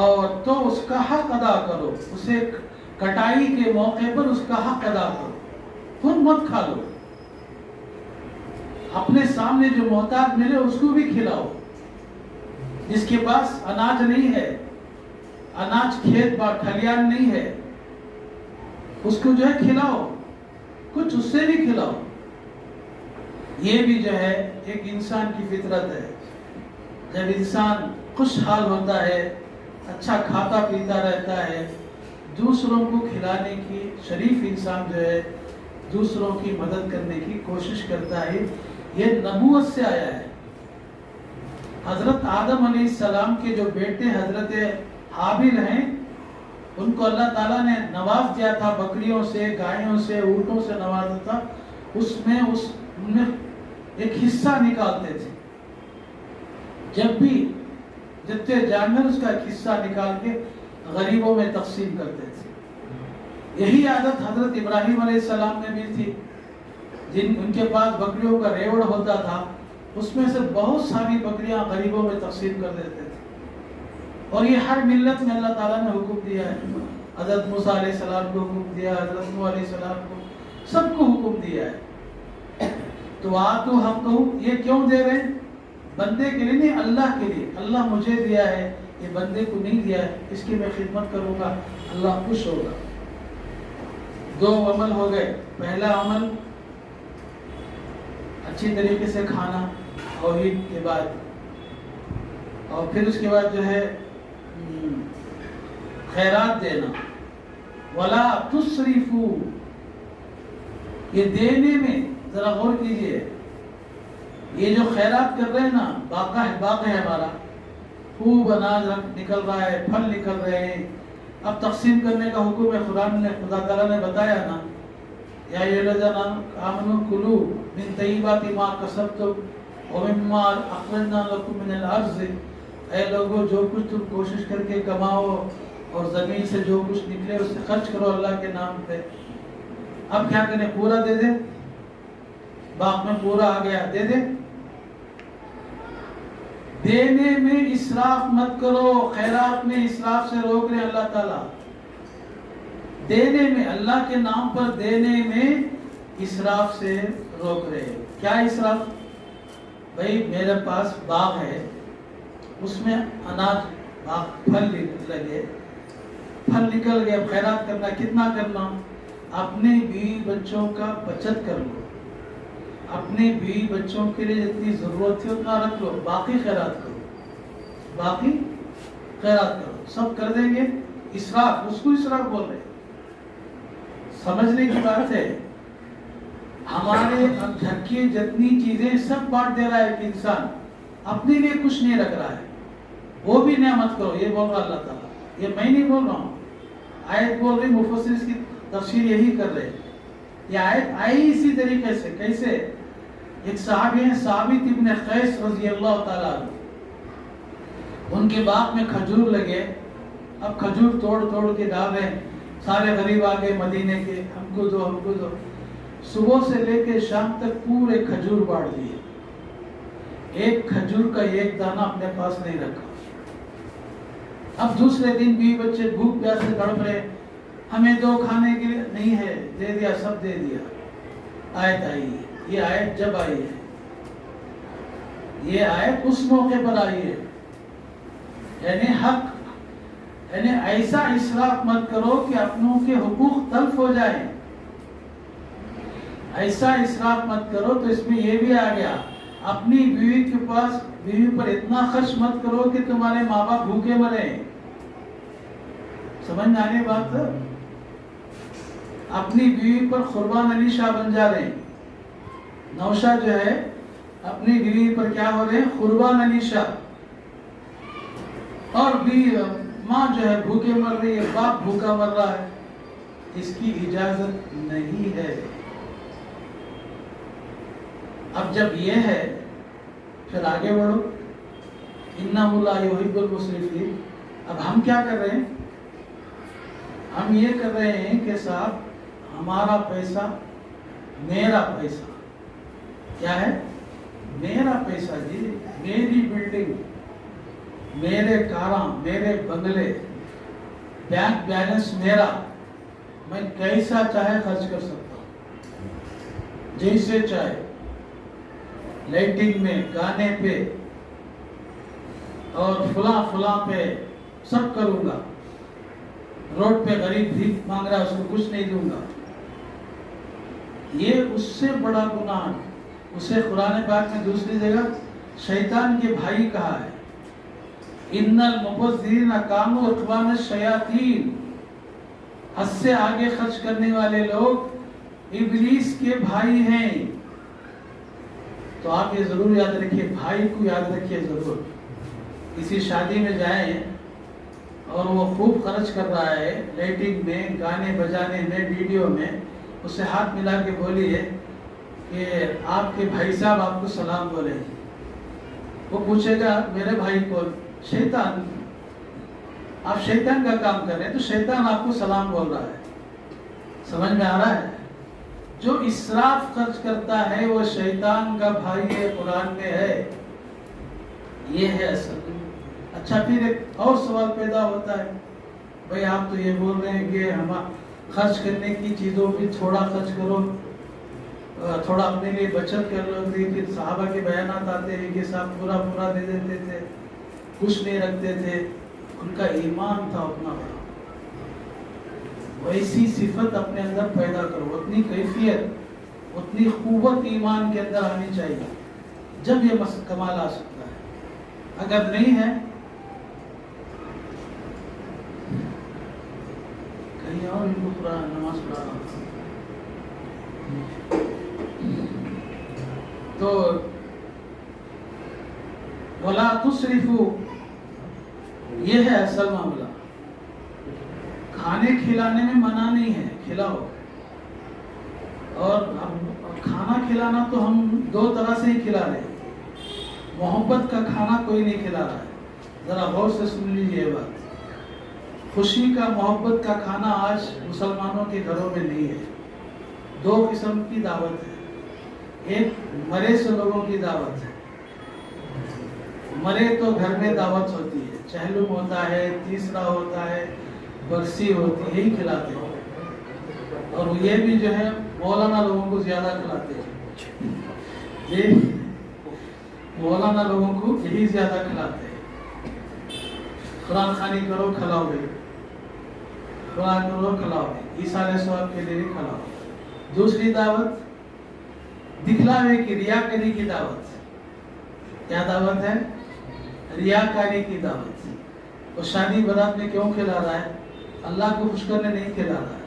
اور تو اس کا حق ادا کرو. اسے کٹائی کے موقع پر اس کا حق ادا کرو. خود مت کھا لو، اپنے سامنے جو محتاج ملے اس کو بھی کھلاؤ. جس کے پاس اناج نہیں ہے، اناج کھیت باغ کھلیان نہیں ہے، اس کو جو ہے کھلاؤ. کچھ اس سے بھی کھلاؤ. یہ بھی جو ہے ایک انسان کی فطرت ہے. جب انسان خوشحال ہوتا ہے، اچھا کھاتا پیتا رہتا ہے، دوسروں کو کھلانے کی، شریف انسان جو ہے دوسروں کی مدد کرنے کی کوشش کرتا ہے. یہ نبوت سے آیا ہے. حضرت آدم علیہ السلام کے جو بیٹے حضرت حابیل ہیں، ان کو اللہ تعالیٰ نے نواز دیا تھا، بکریوں سے، گایوں سے، اونٹوں سے نوازا تھا. اس میں ایک حصہ نکالتے تھے. جب بھی جتنے جانور اس کا ایک حصہ نکال کے غریبوں میں تقسیم کرتے تھے. یہی عادت حضرت ابراہیم علیہ السلام میں بھی تھی. ان کے پاس بکریوں کا ریوڑ ہوتا تھا، اس میں سے بہت ساری بکریاں غریبوں میں تقسیم کر دیتے تھے. اور یہ ہر ملت میں اللہ تعالیٰ نے حکم دیا ہے. حضرت موسیٰ علیہ السلام کو حکم دیا، حضرت نوح علیہ السلام کو، سب کو حکم دیا ہے. تو آتو حقہ، یہ کیوں دے رہے ہیں؟ بندے کے لیے نہیں، اللہ کے لیے. اللہ مجھے دیا ہے، یہ بندے کو نہیں دیا ہے، اس کی میں خدمت کروں گا، اللہ خوش ہوگا. 2 عمل ہو گئے. پہلا عمل اچھی طریقے سے کھانا توحید کے بعد، اور پھر اس کے بعد جو ہے خیرات دینا. ولا تسرفوا، یہ دینے میں ذرا غور کیجئے. یہ جو خیرات کر رہے ہیں نا، باغ ہے ہمارا، خوب اناج نکل رہا ہے، پھل نکل رہے ہیں. اب تقسیم کرنے کا حکم ہے. خدا تعالیٰ نے بتایا نا، یا الذین آمنوا کلوا من طیبات ما کسبتم ومما اخرجنا لکم من الارض. اے لوگوں، جو کچھ تم کوشش کر کے کماؤ اور زمین سے جو کچھ نکلے اس سے خرچ کرو اللہ کے نام پہ. اب کیا کریں؟ پورا دے دیں؟ باغ میں پورا آ گیا، دے دیں. دینے میں اسراف مت کرو. خیرات میں اسراف سے روک رہے اللہ تعالیٰ. دینے میں، اللہ کے نام پر دینے میں اسراف سے روک رہے. کیا اسراف؟ بھائی میرے پاس باغ ہے، اس میں اناج، باغ، پھل لگے، پھل نکل گئے. خیرات کرنا، کتنا کرنا؟ اپنے بیوی بچوں کا بچت کر لو. اپنے بیوی بچوں کے لیے جتنی ضرورت ہے اتنا رکھ لو. باقی خیرات کرو، باقی خیرات کرو. سب کر دیں گے. اسراف، اس کو اسراف بول رہے. سمجھنے کی بات ہے. ہمارے گھر کی جتنی چیزیں سب بانٹ دے رہا ہے کہ انسان اپنے لیے کچھ نہیں رکھ رہا ہے. وہ بھی نعمت کرو، یہ بول رہا اللہ تعالیٰ. یہ میں نہیں بول رہا ہوں، آیت بول رہی. مفسر اس کی تفسیر یہی کر رہے. یہ آیت آئی اسی طریقے سے. کیسے؟ ایک صحابی ہیں ثابت ابن قیس رضی اللہ تعالیٰ عنہ. ان کے باغ میں کھجور لگے. اب کھجور توڑ کے ڈال رہے ہیں. سارے غریب آ گئے مدینے کے، ہم کو دو، ہم کو دو. صبح سے لے کے شام تک پورے کھجور بانٹ دیے. ایک کھجور کا ایک دانہ اپنے پاس نہیں رکھا. اب دوسرے دن بیوی بچے بھوک پیاس سے تڑپ رہے، ہمیں دو کھانے کے لیے. نہیں ہے، دے دیا، سب دے دیا. آیت آئی ہے. یہ آیت جب آئی ہے، یہ آیت اس موقع پر آئی ہے. یعنی حق، یعنی ایسا اسراف مت کرو کہ اپنوں کے حقوق تلف ہو جائیں. ایسا اسراف مت کرو. تو اس میں یہ بھی آ گیا، اپنی بیوی کے پاس، بیوی پر اتنا خرچ مت کرو کہ تمہارے ماں باپ بھوکے مرے. سمجھ آنے بات؟ اپنی بیوی پر قربان علی شاہ بن جا رہے ہیں. نوشا جو ہے اپنی بیوی پر کیا ہو رہے ہیں؟ قربان علی شاہ. اور بھی ماں جو ہے بھوکے مر رہی ہے، باپ بھوکا مر رہا ہے. اس کی اجازت نہیں ہے. اب جب یہ ہے پھر آگے بڑھو. انہ لا یحب المسرفین. اب ہم کیا کر رہے ہیں؟ ہم یہ کر رہے ہیں کہ صاحب ہمارا پیسہ، میرا پیسہ. کیا ہے؟ میرا پیسہ. جی میری بلڈنگ، میرے کاراں، میرے بنگلے، بینک بیلنس میرا. میں کیسا چاہے خرچ کر سکتا ہوں، جیسے چاہے. لائٹنگ میں، گانے پہ اور فلاں پہ سب کروں گا. روڈ پہ غریب بھیک مانگ رہا ہے، اس کو کچھ نہیں دوں گا. یہ اس سے بڑا گناہ. اسے قرآن پاک میں دوسری جگہ شیطان کے بھائی کہا ہے. ان المبذرین کانوا اخوان الشیاطین. حد سے آگے خرچ کرنے والے لوگ ابلیس کے بھائی ہیں. تو آپ یہ ضرور یاد رکھیے، بھائی کو یاد رکھیے ضرور. کسی شادی میں جائیں اور وہ خوب خرچ کر رہا ہے، لائٹنگ میں، گانے بجانے میں، ویڈیو میں، اس سے ہاتھ ملا کے بولیے کہ آپ کے بھائی صاحب آپ کو سلام بولے. وہ پوچھے گا میرے بھائی کون؟ شیطان. آپ شیطان کا کام کر رہے ہیں تو شیطان آپ کو سلام بول رہا ہے. سمجھ میں آ رہا ہے؟ جو اسراف خرچ کرتا ہے وہ شیطان کا بھائی ہے، قرآن میں ہے. یہ ہے اصل. اچھا پھر ایک اور سوال پیدا ہوتا ہے، بھئی آپ تو یہ بول رہے ہیں کہ ہم خرچ کرنے کی چیزوں پہ تھوڑا خرچ کرو، تھوڑا اپنے لیے بچت کر لو. پھر صحابہ کے بیانات آتے ہیں کہ صاحب پورا دے دیتے تھے، کچھ نہیں رکھتے تھے. ان کا ایمان تھا اتنا بڑا. ویسی صفت اپنے اندر پیدا کرو، اتنی کیفیت، اتنی قوت ایمان کے اندر آنی چاہیے، جب یہ کمال آ سکتا ہے. اگر نہیں ہے کہیں اور ان کو قرآن نماز پڑھانا. تو وَلَا تُسْرِفُوا، یہ ہے اصل معاملہ. کھانے کھلانے میں منع نہیں ہے، کھلاؤ. اور کھانا کھلانا تو ہم دو طرح سے ہی کھلا رہے ہیں. محبت کا کھانا کوئی نہیں کھلا رہا ہے. ذرا غور سے سن لیجیے یہ بات. خوشی کا، محبت کا کھانا آج مسلمانوں کے گھروں میں نہیں ہے. دو قسم کی دعوت ہے. ایک مرے سے لوگوں کی دعوت ہے. مرے تو گھر میں دعوت ہوتی ہے، چہلم ہوتا ہے، تیسرا ہوتا ہے، برسی ہوتی ہے، یہی کھلاتے ہیں. اور یہ بھی جو ہے مولانا لوگوں کو زیادہ کھلاتے ہیں. یہ مولانا لوگوں کو یہی زیادہ کھلاتے ہیں. قرآن خوانی کرو کھلاؤ گے، قرآن کرو کھلاؤ گے، ایسال ثواب کے لیے کھلاؤ. دوسری دعوت دکھلاوے کی، ریاکاری کی دعوت. کیا دعوت ہے؟ ریاکاری کی دعوت. وہ شادی برات میں کیوں کھلا رہا ہے؟ اللہ کو خوش کرنے نہیں کھلا رہا ہے.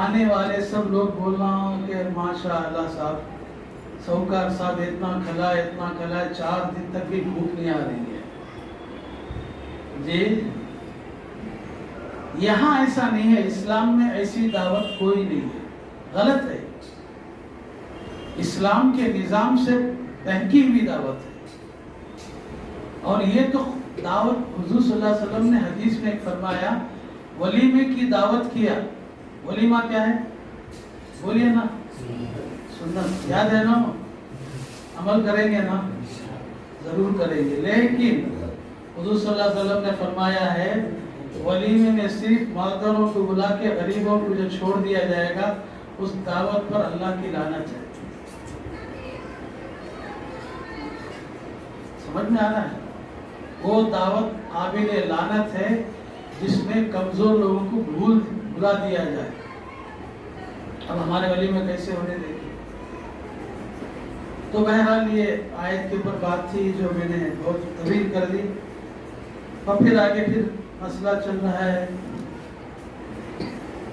آنے والے سب لوگ بولنا کہ ماشاء اللہ صاحب، سوکار صاحب اتنا کھلا 4 دن تک بھی بھوک نہیں آ رہی ہے. جی یہاں ایسا نہیں ہے. اسلام میں ایسی دعوت کوئی نہیں ہے، غلط ہے. اسلام کے نظام سے بہکی ہوئی دعوت ہے. اور یہ تو دعوت حضور صلی اللہ علیہ وسلم نے حدیث میں ایک فرمایا، ولیمے کی دعوت کیا. ولیمہ کیا ہے؟ بولیے نا. سنت یاد ہے نا؟ عمل کریں گے نا؟ ضرور کریں گے. لیکن حضور صلی اللہ علیہ وسلم نے فرمایا ہے ولیمے میں صرف مالداروں کو بلا کے غریبوں کو جو چھوڑ دیا جائے گا، اس دعوت پر اللہ کی لعنت ہے. سمجھ میں آ رہا ہے؟ وہ دعوت قابل لعنت ہے جس میں کمزور لوگوں کو بلا دیا جائے. اب ہمارے ولی میں کیسے ہونے دیں گے؟ تو بہرحال یہ آیت کے اوپر بات تھی جو میں نے بہت طویل کر دی. اور پھر آگے پھر مسئلہ چل رہا ہے.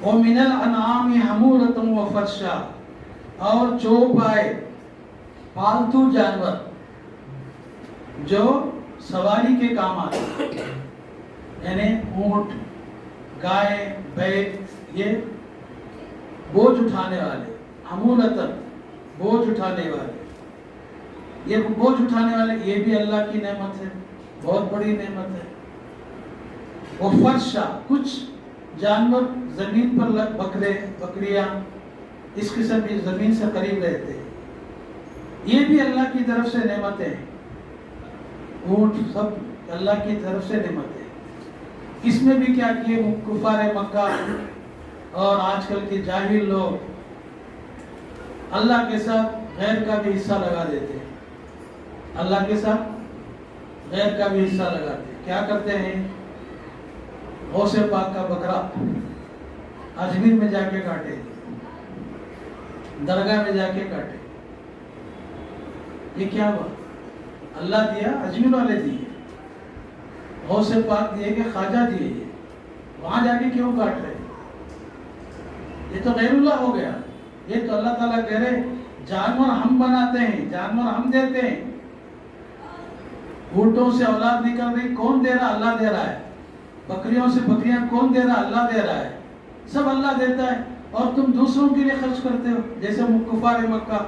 وَمِنَ الْأَنْعَامِ حَمُولَةٌ وَفَرْشًا، اور چوپائے پالتو جانور جو سواری کے کام آتے ہیں، یعنی اونٹ، گائے، بیل، یہ بوجھ اٹھانے والے. حمولتاً بوجھ اٹھانے والے. یہ بوجھ اٹھانے والے یہ بھی اللہ کی نعمت ہے، بہت بڑی نعمت ہے. وہ فرشا، کچھ جانور زمین پر بکرے، بکریاں، اس قسم کی زمین سے قریب رہتے ہیں، یہ بھی اللہ کی طرف سے نعمتیں ہیں. اونٹ سب اللہ کی طرف سے نعمتیں. اس میں بھی کیا کیے کفار مکہ اور آج کل کے جاہل لوگ اللہ کے ساتھ غیر کا بھی حصہ لگا دیتے ہیں. اللہ کے ساتھ غیر کا بھی حصہ لگاتے ہیں. کیا کرتے ہیں؟ غوث پاک کا بکرا اجمیر میں جا کے کاٹے. درگاہ میں جا کے کاٹے. یہ کیا ہوا؟ اللہ دیا، اجمیر والے دیے، غوث پاک دیے کہ خواجہ دیے، وہاں جا کے کیوں کاٹ رہے؟ یہ تو غیر اللہ ہو گیا. یہ تو اللہ تعالیٰ کہہ رہے جانور ہم بناتے ہیں، جانور ہم دیتے ہیں. اونٹوں سے اولاد نکل رہی، کون دے رہا؟ اللہ دے رہا ہے. بکریوں سے بکریاں کون دے رہا؟ اللہ دے رہا ہے. سب اللہ دیتا ہے، اور تم دوسروں کے لیے خرچ کرتے ہو. جیسے کفار مکہ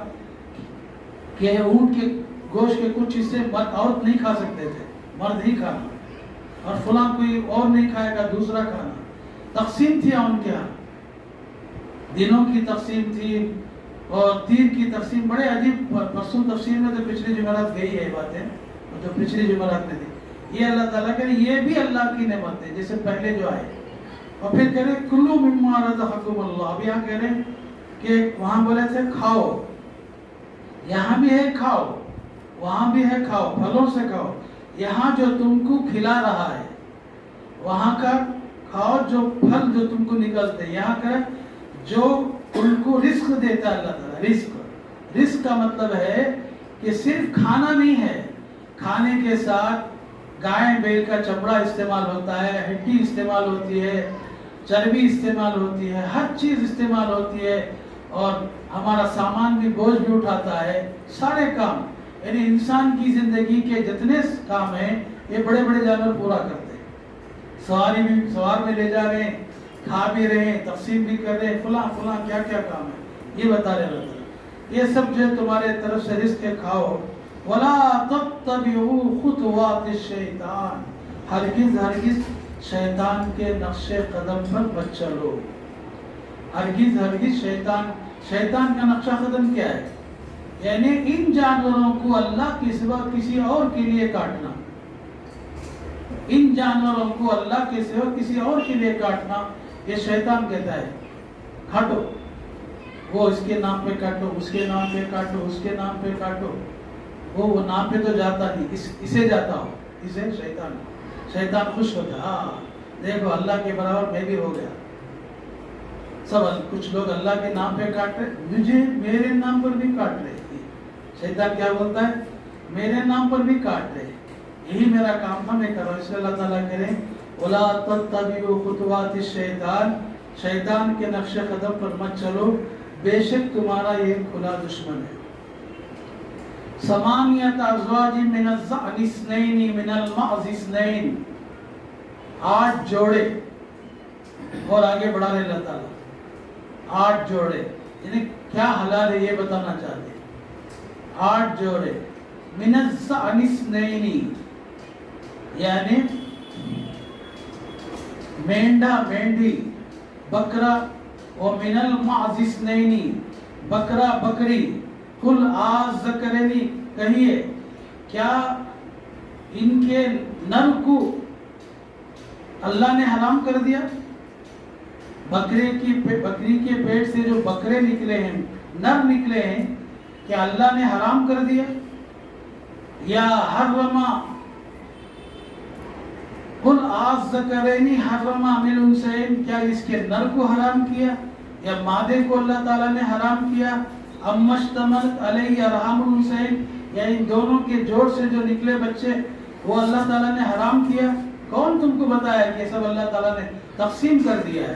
کہ اونٹ کے گوشت کے کچھ حصے عورت نہیں کھا سکتے تھے، مرد ہی کھانا، اور فلاں کوئی اور نہیں کھائے گا، دوسرا کھانا. تقسیم تھی ان کے ہاں، دنوں کی تقسیم تھی اور تیر کی تقسیم. بڑے عجیب. پرسوں تفسیر میں تو پچھلی جمعرات گئی ہے باتیں، جو پچھلی جمعرات میں تھی. یہ اللہ تعالیٰ کہہ رہے یہ بھی اللہ کی نعمت ہے، جیسے پہلے جو آئے. اور پھر کہہ رہے کلوا مما رزقکم اللہ. اب یہاں کہہ رہے کہ وہاں بولے تھے کھاؤ، یہاں بھی ہے کھاؤ، وہاں بھی ہے کھاؤ، پھلوں سے کھاؤ. یہاں جو تم کو کھلا رہا ہے وہاں کا کھاؤ، جو پھل جو تم کو نکلتے. یہاں کا جو ان کو رزق دیتا ہے اللہ تعالیٰ. رزق، رزق کا مطلب ہے کہ صرف کھانا نہیں ہے، کھانے کے ساتھ گائے بیل کا چمڑا استعمال ہوتا ہے، ہڈی استعمال ہوتی ہے، چربی استعمال ہوتی ہے، ہر چیز استعمال ہوتی ہے. اور ہمارا سامان بھی، بوجھ بھی اٹھاتا ہے. سارے کام، یعنی انسان کی زندگی کے جتنے کام ہیں یہ بڑے بڑے جانور پورا کرتے ہیں. سواری بھی، سوار میں لے جا رہے ہیں، کھا بھی رہے ہیں، تقسیم بھی کر رہے ہیں، فلاں فلاں کیا کیا کام ہے یہ بتا رہے اللہ تعالیٰ. یہ سب جو تمہارے طرف سے رزق کھاؤ. وَلَا تَتَّبِعُوا خُطُوَاتِ الشَّيْطَانِ. ہرگز ہرگز شیطان کے نقش قدم پر مت چلو. ہرگز ہرگز شیطان کا نقشہ قدم کیا ہے؟ یعنی ان جانوروں کو اللہ کے سوا کسی اور کے لیے کاٹنا. ان جانوروں کو اللہ کے سوا کسی اور کے لیے کاٹنا، یہ شیطان کہتا ہے کاٹو. وہ اس کے نام پہ کاٹو، اس کے نام پہ کاٹو، اس کے نام پہ کاٹو. وہ نام پہ تو جاتا نہیں، اسے جاتا ہو، اسے شیطان خوش ہوتا ہے. ہاں دیکھو اللہ کے برابر میں بھی ہو گیا. سب کچھ لوگ اللہ کے نام پہ کاٹ رہے، مجھے میرے نام پر بھی کاٹ رہے. شیطان کیا بولتا ہے؟ میرے نام پر بھی کاٹ رہے، یہی میرا کام تھا، میں کر رہا ہوں. اس لیے اللہ تعالیٰ کہہ رہے ہیں وَلَا تَتَّبِعُوا خُطُوَاتِ الشَّيْطَانِ. شیطان کے نقش قدم پر مت چلو، بے شک تمہارا یہ کھلا دشمن ہے. ثمانیۃ ازواج من الضأن اثنین من المعز اثنین. 8 جوڑے. اور آگے بڑھا رہے اللہ تعالیٰ 8 جوڑے، یعنی کیا حلال ہے یہ بتانا چاہتے ہیں. 8 جوڑے. من الضأن اثنین یعنی مینڈا مینڈی، بکرا. و من المعز اثنین بکرا بکری. قل آذکرین کہیے کیا ان کے نر کو اللہ نے حرام کر دیا؟ بکری کے پیٹ سے جو بکرے نکلے ہیں، نر نکلے ہیں، کیا اللہ نے حرام کر دیا؟ یا حرما قل آذکرین حرما من الانثیین، کیا اس کے نر کو حرام کیا یا مادے کو اللہ تعالیٰ نے حرام کیا؟ اما اشتملت علیہ ارحام الانثیین، یا ان دونوں کے جوڑ سے جو نکلے بچے وہ اللہ تعالیٰ نے حرام کیا؟ کون تم کو بتایا کہ یہ سب اللہ تعالیٰ نے تقسیم کر دیا ہے؟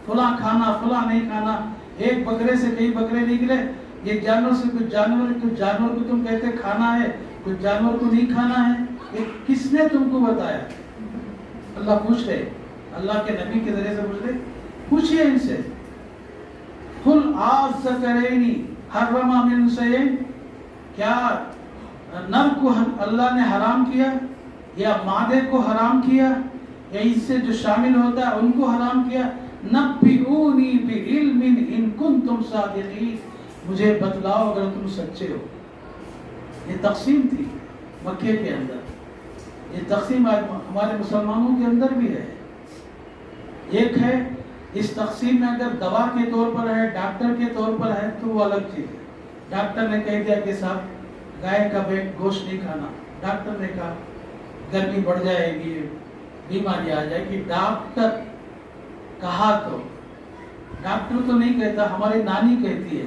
فلاں کھانا فلاں نہیں کھانا. ایک بکرے سے کئی بکرے نکلے، ایک جانور سے کچھ جانور کو تم کہتے کھانا ہے، کچھ جانور کو نہیں کھانا ہے. یہ کس نے تم کو بتایا؟ اللہ پوچھ رہے، اللہ کے نبی کے ذریعے سے پوچھ رہے. پوچھئے ان سے قل آذکرین حرما من الانثیین، کیا نر کو اللہ نے حرام کیا یا مادے کو حرام کیا یا اس سے جو شامل ہوتا ہے ان کو حرام کیا؟ نبئونی بعلم ان کنتم صادقین، مجھے بتلاؤ اگر تم سچے ہو. یہ تقسیم تھی مکے کے اندر. یہ تقسیم آج ہمارے مسلمانوں کے اندر بھی ہے. ایک ہے اس تقسیم میں اگر دوا کے طور پر ہے، ڈاکٹر کے طور پر ہے تو وہ الگ چیز ہے. ڈاکٹر نے کہہ دیا کہ صاحب گائے کا گوشت نہیں کھانا. ڈاکٹر نے کہا گرمی بڑھ جائے گی، بیماری آ جائے گی. ڈاکٹر کہا تو ڈاکٹر تو نہیں کہتا، ہماری نانی کہتی ہے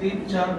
3-4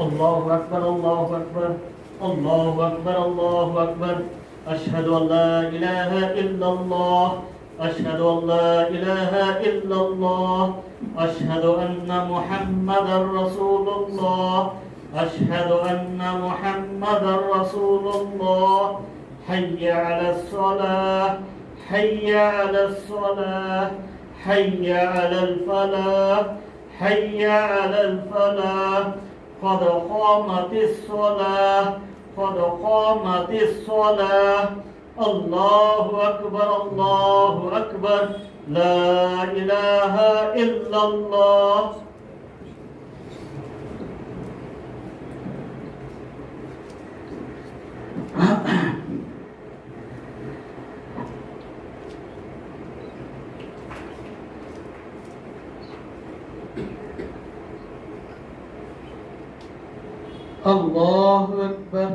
الله أكبر الله أكبر الله أكبر الله أكبر أشهد أن لا إله إلا الله أشهد أن لا إله إلا الله أشهد أن محمدا رسول الله أشهد أن محمدا رسول الله حي على الصلاة حي على الصلاة حي على الفلاح حي على الفلاح قد قامت الصلاة قد قامت الصلاة الله أكبر الله أكبر لا إله إلا الله الله أكبر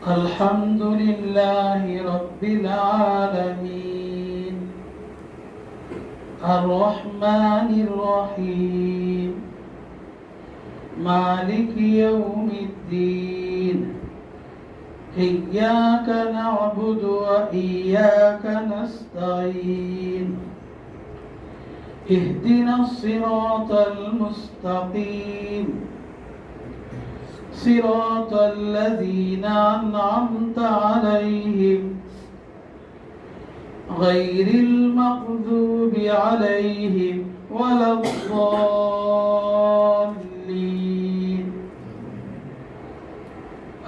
الحمد لله رب العالمين الرحمن الرحيم مالك يوم الدين إياك نعبد وإياك نستعين اهدنا الصراط المستقيم صراط الذين أنعمت عليهم غير المغضوب عليهم ولا الضالين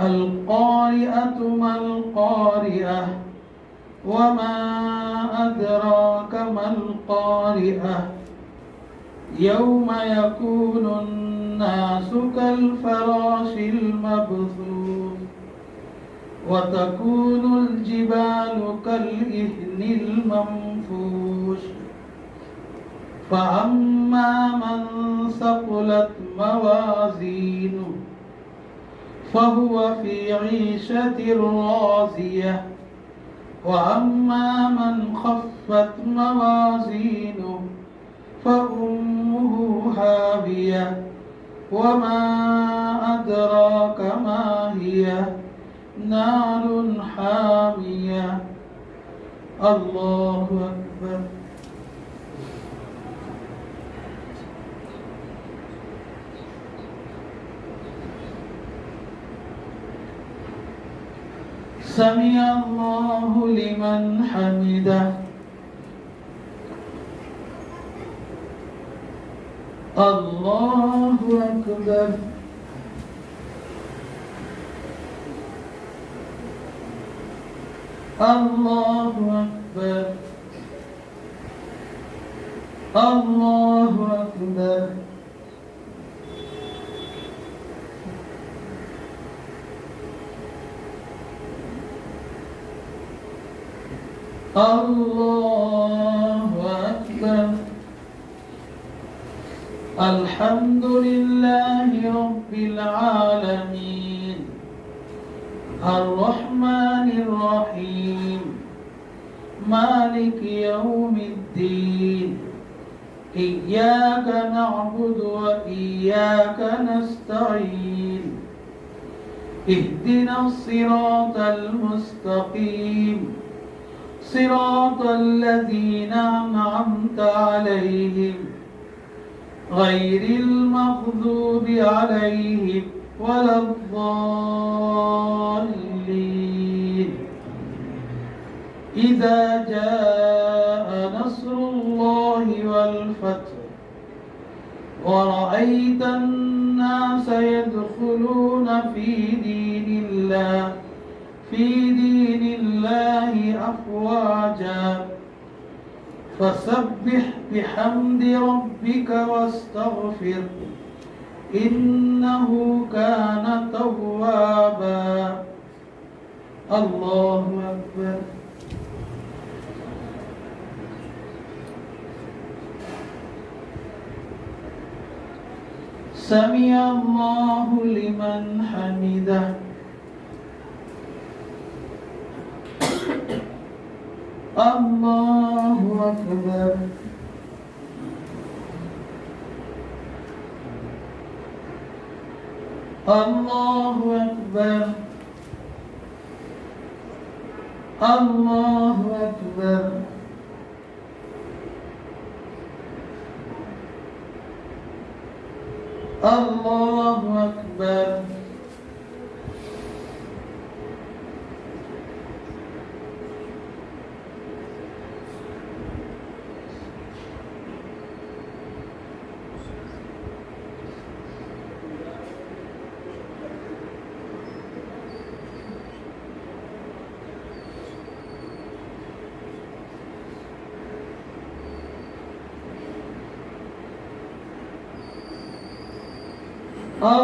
القارئة ما القارئة وما أدراك ما القارئة يوم يكون الناس كالفراش المبثوث وتكون الجبال كالإهن المنفوش فأما من ثقلت موازينه فهو في عيشة راضية وأما من خفت موازينه فأمه هاوية وما أدراك ما هي نار حامية الله أكبر سمع الله لمن حمده الله أكبر الله أكبر الله أكبر الله أكبر الحمد لله رب العالمين الرحمن الرحيم مالك يوم الدين إياك نعبد وإياك نستعين اهدنا الصراط المستقيم صراط الذين أنعمت عليهم غير المغضوب عليهم ولا الضالين إذا جاء نصر الله والفتح ورأيت الناس يدخلون في دين الله أفواجا فسبح بحمد ربك واستغفر إنه كان توابا الله أكبر سمع الله لمن حمده الله أكبر الله أكبر الله أكبر الله أكبر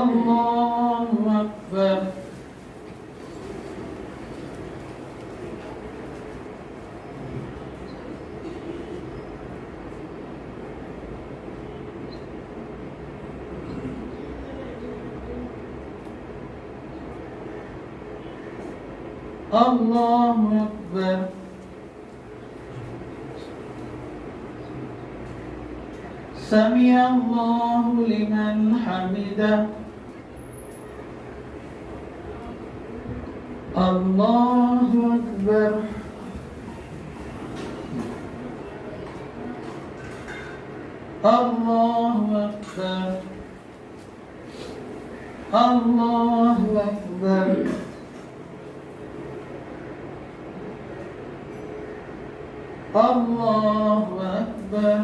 الله أكبر الله أكبر سمع الله لمن حمده الله أكبر الله أكبر الله أكبر الله أكبر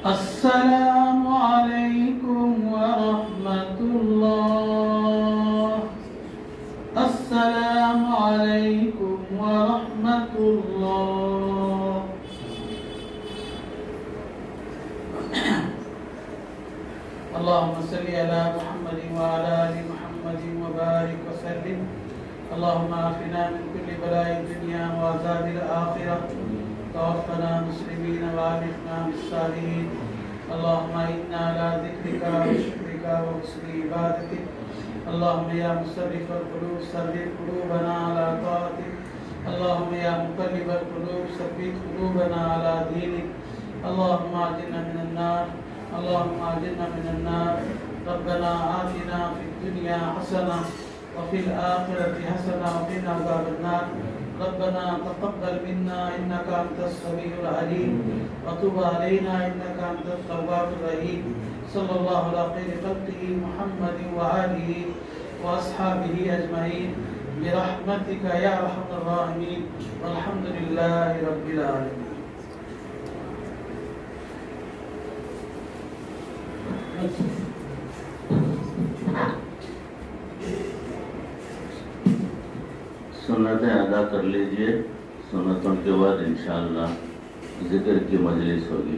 السلام عليكم ورحمة الله السلام عليكم ورحمة الله اللهم صل على محمد وعلى آل محمد وبارك وسلم اللهم عافنا من كل بلاء الدنيا وعذاب الآخرة توفنا مسلمين وألحقنا بالصالحين اللهم إنا على ذكرك وشكرك وحسن عبادتك اللهم يا مصرف القلوب ثبت قلوبنا على طاعتك اللهم يا مقلب القلوب ثبت قلوبنا على دينك اللهم أجرنا من النار اللهم أجرنا من النار ربنا آتنا في الدنيا حسنة وفي الآخرة حسنة وقنا عذاب النار ربنا تقبل منا إنك أنت السميع العليم وتب علينا إنك أنت التواب الرحيم صلى الله على خير خلقه محمد وآله وأصحابه أجمعين برحمتك يا أرحم الراحمين والحمد لله رب العالمين. سنتیں ادا کر لیجئے، سنتوں کے بعد انشاءاللہ ذکر کی مجلس ہوگی.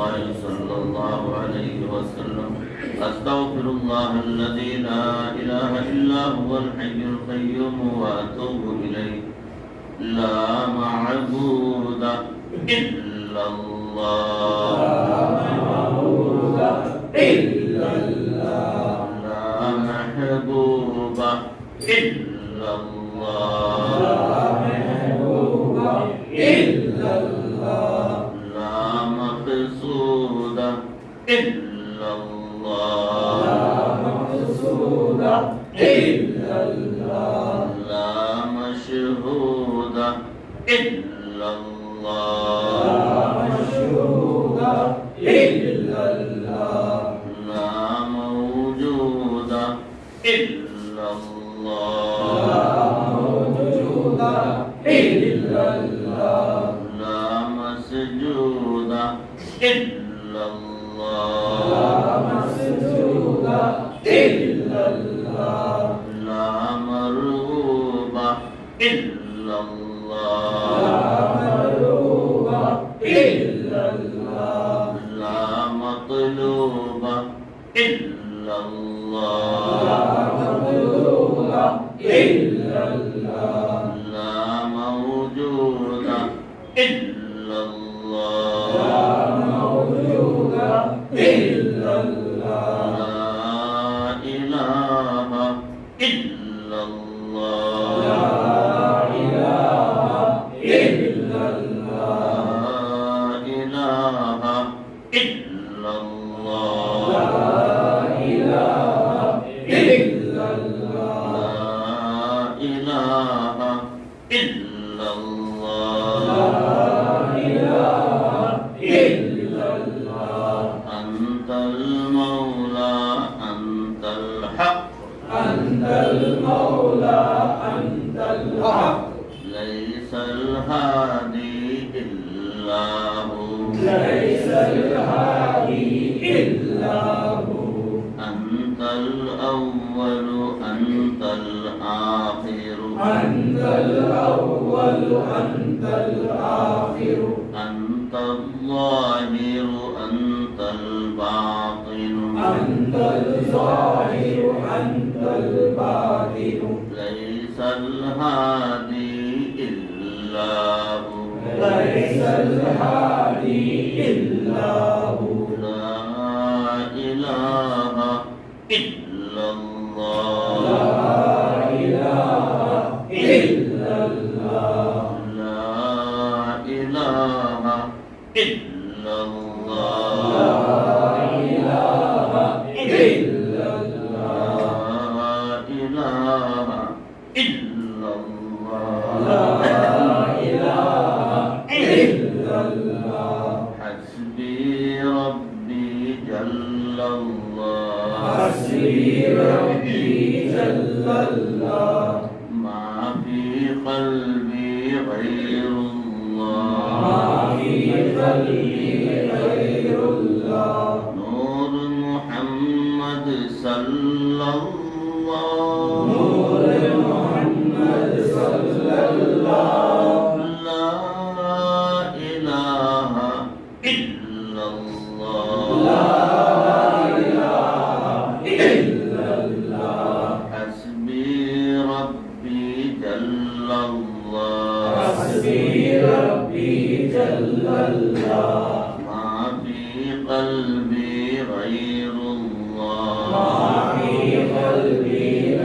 الله صلى الله عليه وسلم أستغفر الله الذي لا إله إلا هو الحي القيوم وأتوب إليه لا معبود إلا الله لا محبوب إلا الله لا مقصود إلا الله لا مشهود إلا الله لا موجود إلا الله لا مسجود إلا الله لا مرغوب إلا الله لا مطلوب إلا الله لا موجود إلا الله لا إله إلا الله لا إله إلا الله أنت المولى أنت الحق ليس الهادي إلا هو أنت الأول أنت الآخر أنت الظاهر أنت الباطن ليس الهادي إلا هو لا إله إلا الله لا إله إلا الله حسبي ربي جل الله ما في قلبي غير الله نور محمد صلى الله لا إله إلا الله حسبي ربي جل الله ما في قلبي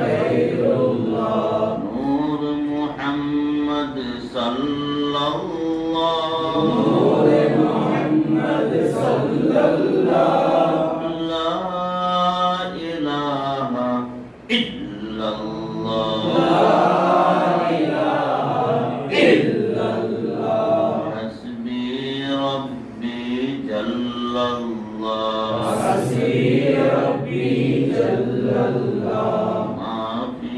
غير الله نور محمد صلى الله لا إله إلا الله حسبي ربي جل الله ما في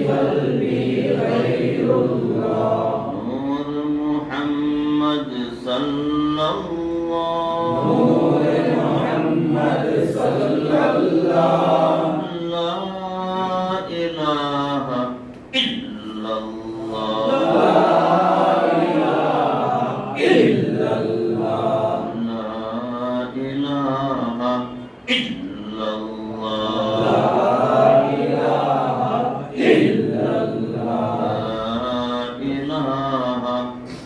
قلبي غير الله نور محمد صلى الله لا إله إلا الله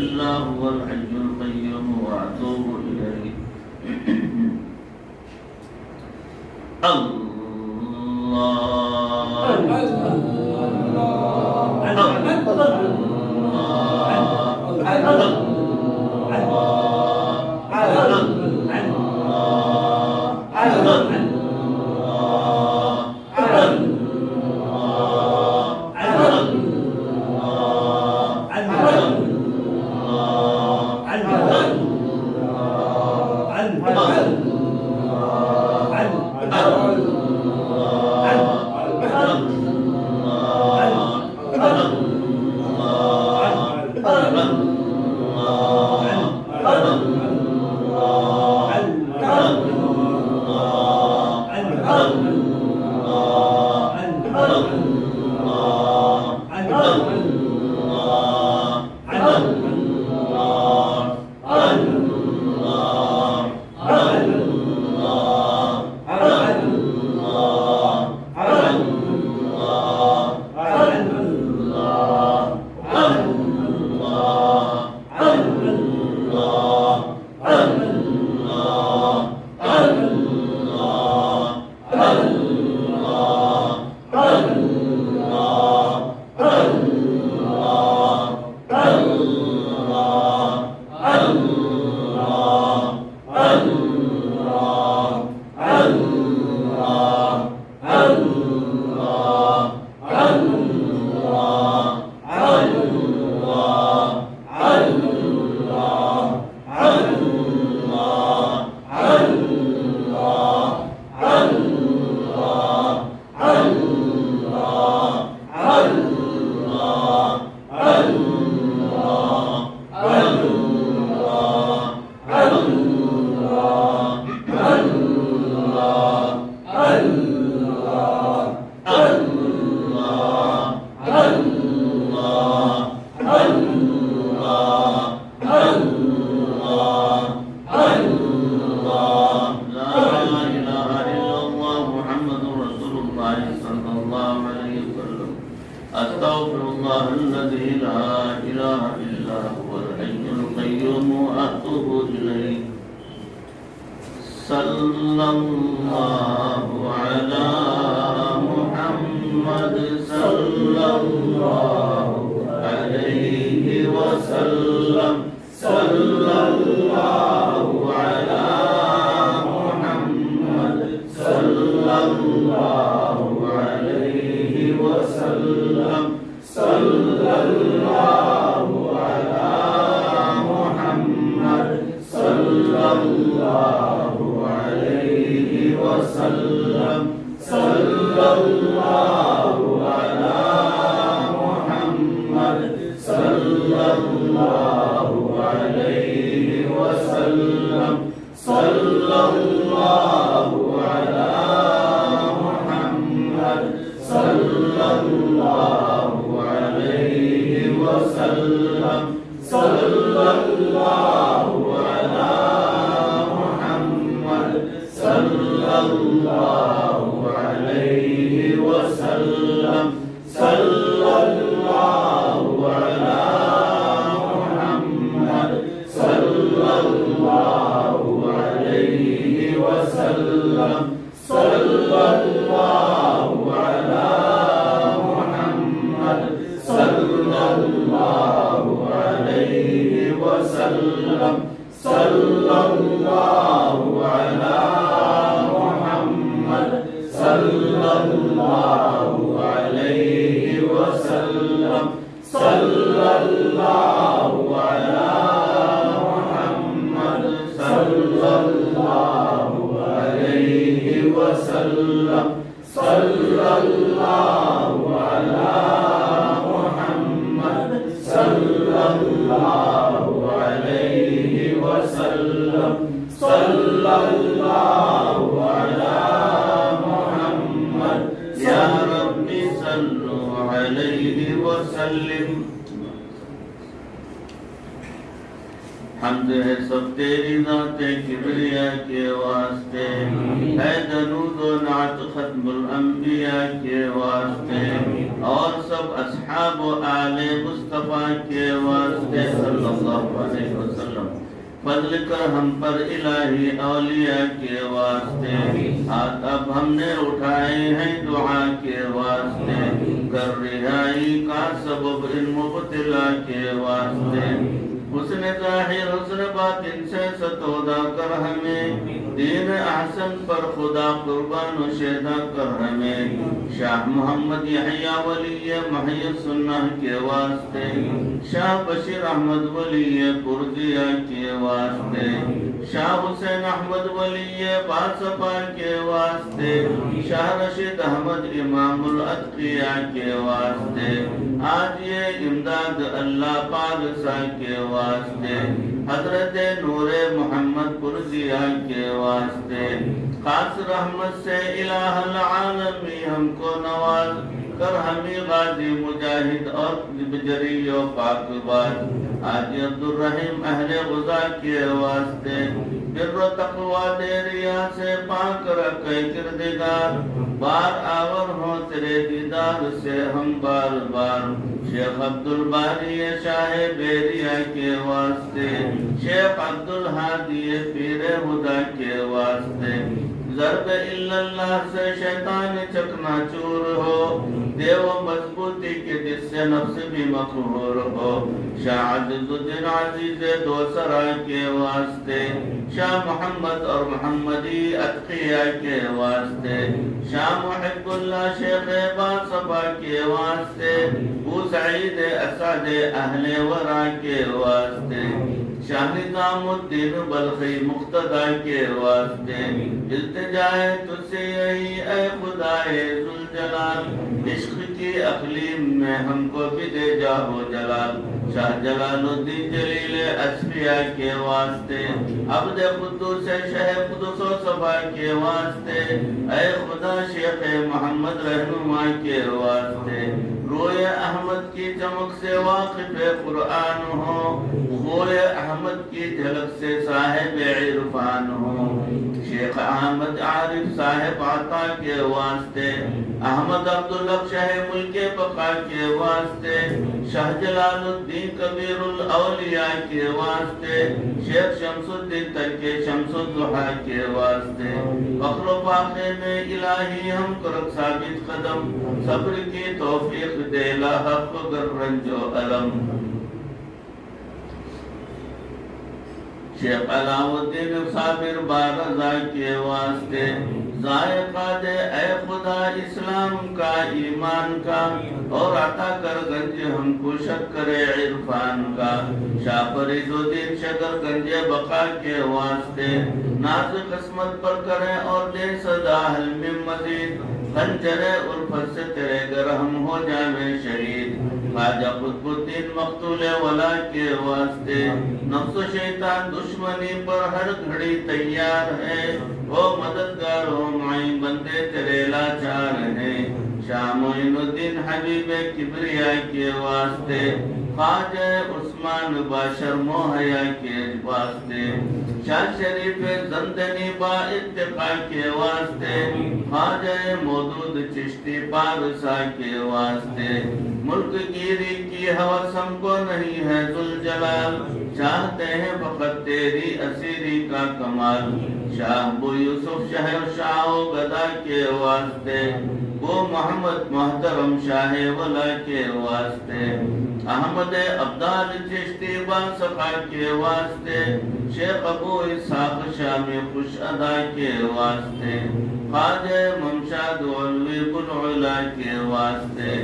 إلا هو الحي القيوم وأتوب إليه. أستغفر الله الذي لا إله إلا هو الحي القيوم وأتوب إليه. صلى الله على محمد صلى الله عليه وسلم. صلى الله على محمد صلى الله عليه وسلم. صلى الله على محمد صلى الله عليه وسلم. صلى الله على محمد صلى الله عليه وسلم. صلى الله على محمد صلى الله عليه وسلم. صلى الله على محمد صلى الله عليه وسلم. صلى الله على محمد صلى الله عليه وسلم. صلى الله على محمد صلى الله عليه وسلم. صلى الله على محمد صلى الله عليه وسلم. صلى الله على محمد صلى الله عليه وسلم. صلى الله على محمد صلى الله عليه وسلم. صلى حمد ہے سب تیری ذات کبریا کے واسطے، ہے درود و نعت ختم الانبیاء کے واسطے، اور سب اصحاب و آل مصطفیٰ کے واسطے صلی اللہ علیہ وسلم۔ فضل کر ہم پر الہی اولیاء کے واسطے، ہاتھ اب ہم نے اٹھائے ہیں دعا کے واسطے، کر رہائی کا سبب ان مبتلا کے واسطے، حسن ظاہر حسن باطن سے ستودا کر ہمیں، دین احسن پر خدا قربان و شہدا کر ہمیں، شاہ محمد یحییٰ ولی محی السنہ کے واسطے، شاہ بشیر احمد ولی پرزیہ کے واسطے، شاہ حسین احمد ولی باصفا کے واسطے، شاہ رشید احمد امام الاتقیاء کے واسطے، آج یہ امداد اللہ پالسا کے واسطے، حضرت نور محمد پرزیہ کے واسطے، خاص رحمت سے الہ العالمی ہم کو نواز کر، ہمیں غازی مجاہد اور بجری و پاک باز، آج عبدالرحیم اہل غزہ کے واسطے، بر و تقوی دے ریا سے پاک رکھے کردگار، بار آور ہو تیرے دیدار سے ہم بار بار، شیخ عبدالباری شاہ بیریا کے واسطے، شیخ عبدالحادی پیر خدا کے واسطے، ضرب اللہ سے شیطان چکنا چور ہو، دیو مضبوطی کے جس سے نفس بھی مقہور ہو، شاہ عزیز الدین عزیز دوسرا کے واسطے، شاہ محمد اور محمدی اتقیاء کے واسطے، شاہ محب اللہ شیخ باصفا کے واسطے، ابو سعید اسعد اہل ورا کے واسطے، شاہ نظام الدین بلخی مقتدی کے واسطے، التجائے تجھ سے یہی اے خدائے ذوالجلال، عشق کی اقلیم میں ہم کو بھی دے جاہو جلال، شاہ جلال الدین جلیل اصفیاء کے واسطے، عبد قدوس شہ قدس و صفا کے واسطے، اے خدا شیخ محمد رہنما کے واسطے، روئے احمد کی چمک سے واقف قرآن ہو، خوئے احمد کی جھلک سے صاحب عرفان ہو، شیخ احمد عارف صاحب عطا کے واسطے، احمد عبداللہ شاہ ملک بقا کے واسطے، شاہ جلال الدین کبیر الاولیاء کے واسطے، شیخ شمس الدین ترکی شمس الضحیٰ کے واسطے، فخر و فاخر میں الہی ہم کرک ثابت قدم، صبر کی توفیق دے لا حق گر رنج و علم، شیخ علاؤ الدین صابر بارزہ کے واسطے، ذائقہ دے اے خدا اسلام کا ایمان کا، اور عطا کر گنج ہم کو شکر عرفان کا، شاہ فرید الدین شکر گنج بقا کے واسطے، ناز قسمت پر کرے اور دے صدا حل میں مزید، خنجر الفت سے تیرے گر ہم ہو جائیں شہید، خواجہ قطب الدین مقتول ولا کے واسطے، نفس و شیطان دشمنی پر ہر گھڑی تیار ہے، وہ مددگار ہو معین بندے تیرے لاچار ہیں، شاہ معین الدین حبیب کبریا کے واسطے، خواجہ عثمان باشر موہیا کے واسطے، شاہ شریف زندنی با اتقا کے واسطے، خواجہ مودود چشتی پارسا کے واسطے، ملک گیری کی حوث ہم کو نہیں ہے ذوالجلال، چاہتے ہیں فقط تیری اسیری کا کمال، شاہ ابو یوسف شہر شاہ و گدا کے واسطے، وہ محمد محترم شاہ ولا کے واسطے، احمد عبدال چشتی باصفا کے واسطے، شیخ ابو اسحاق شامی خوش ادا کے واسطے، خواجہ ممشاد علوی بلعلا کے واسطے،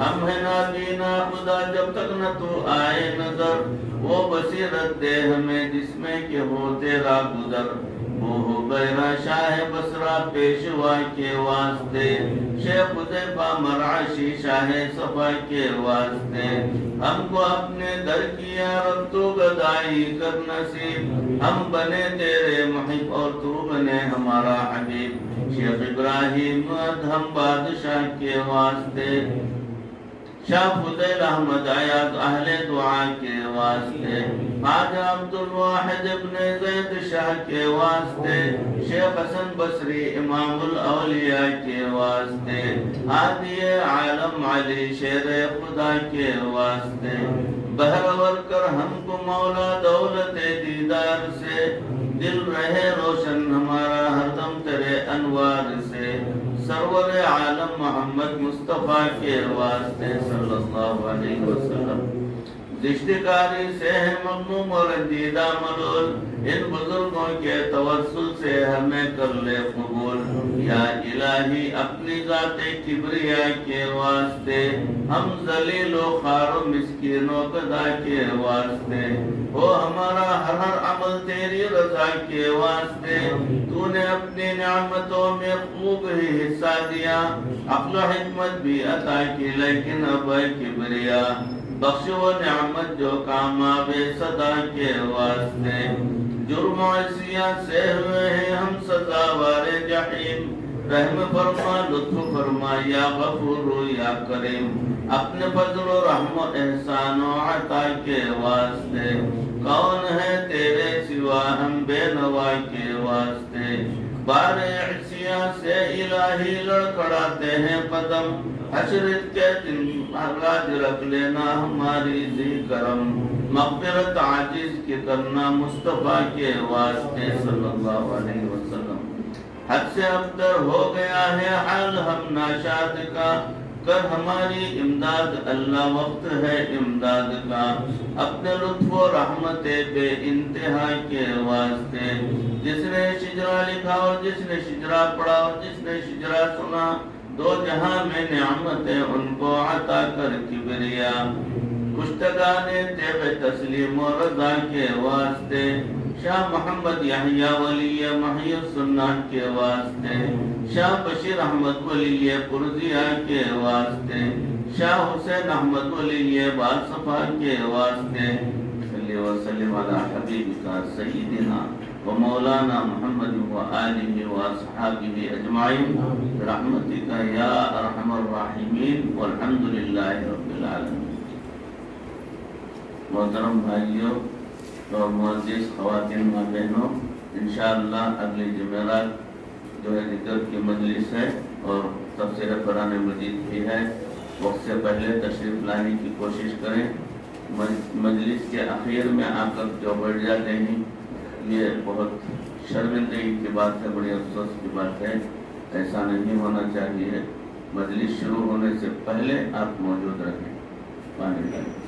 ہم ہیں نابینا خدا جب تک نہ تو آئے نظر، وہ بصیرت دے ہمیں جس میں کہ ہو تیرا گزر، وہ بیرا شاہ بصرہ پیشوا کے واسطے، شیخ حذیفہ مرعشی شاہ صفا کے واسطے، ہم کو اپنے در کی یا رب تو گدائی کر نصیب، ہم بنے تیرے محب اور تو بنے ہمارا حبیب، شیخ ابراہیم ادھم بادشاہ کے واسطے، شاہ فضیل احمد عیاض اہل دعا کے واسطے، خواجہ عبد الواحد ابن زید شاہ کے واسطے، شیخ حسن بصری امام الاولیاء کے واسطے، ہادی عالم علی شیر خدا کے واسطے، بہرور کر ہم کو مولا دولت دیدار سے، دل رہے روشن ہمارا ہر دم تیرے انوار سے، سرور عالم محمد مصطفیٰ کے واسطے صلی اللہ علیہ وسلم، زشتکاری سے ہے مغموم اور رنجیدہ ملول، ان بزرگوں کے توسل سے ہمیں کر لے قبول، یا الہی اپنی ذات کبریا کے واسطے، ہم ذلیل و خوار و مسکین و گدھا کے واسطے، ہو ہمارا ہر عمل تیری رضا کے واسطے، تو نے اپنی نعمتوں میں خوب ہی حصہ دیا، عقل و حکمت بھی عطا کی لیکن اب کبریا، بخش و نعمت جو کام آوے صدا کے واسطے، جرم و عصیان سے ہوئے ہیں ہم سزاوار جحیم، رحم فرما لطف فرما یا غفور یا کریم، اپنے فضل و رحم و احسان و عطا کے واسطے، کون ہے تیرے سوا ہم بے نوا کے واسطے، بار عصیاں سے الہی لڑکڑاتے ہیں قدم، حشرت کے دن راج رکھ لینا ہماری ذی کرم، مغفرت عاجز کی کرنا مصطفیٰ کے واسطے صلی اللہ علیہ وسلم، حد سے ابتر ہو گیا ہے حال ہم ناشاد کا، کر ہماری امداد اللہ وقت ہے امداد کا، اپنے لطف و رحمت بے انتہا کے واسطے، جس نے شجرہ لکھا اور جس نے شجرہ پڑھا اور جس نے شجرہ سنا، دو جہاں میں نعمتیں ان کو عطا کر کبریا، کشتگان تیغ تسلیم و رضا کے واسطے، شاہ محمد یحییٰ ولی محی السنت کے واسطے، شاہ بشیر احمد ولی پرزیہ کے واسطے، شاہ حسین احمد ولی باصفہ کے واسطے، صلی وسلم علی حبیبکا سیدنا و مولانا محمد و آلہ و اصحابہ اجمعین برحمتک یا ارحم الراحمین والحمدللہ رب العالمین۔ محترم بھائیوں اور معزز خواتین و بہنوں، انشاءاللہ اگلی جمعرات جو ہے ذکر کی مجلس ہے اور تفسیر قرآن مجید بھی ہے، وقت سے پہلے تشریف لانے کی کوشش کریں، مجلس کے اخیر میں آ کر جو بیٹھ جاتے ہیں یہ بہت شرمندگی کی بات ہے، بڑی افسوس کی بات ہے، ایسا نہیں ہونا چاہیے، مجلس شروع ہونے سے پہلے آپ موجود رہیں۔ پانی لائیں۔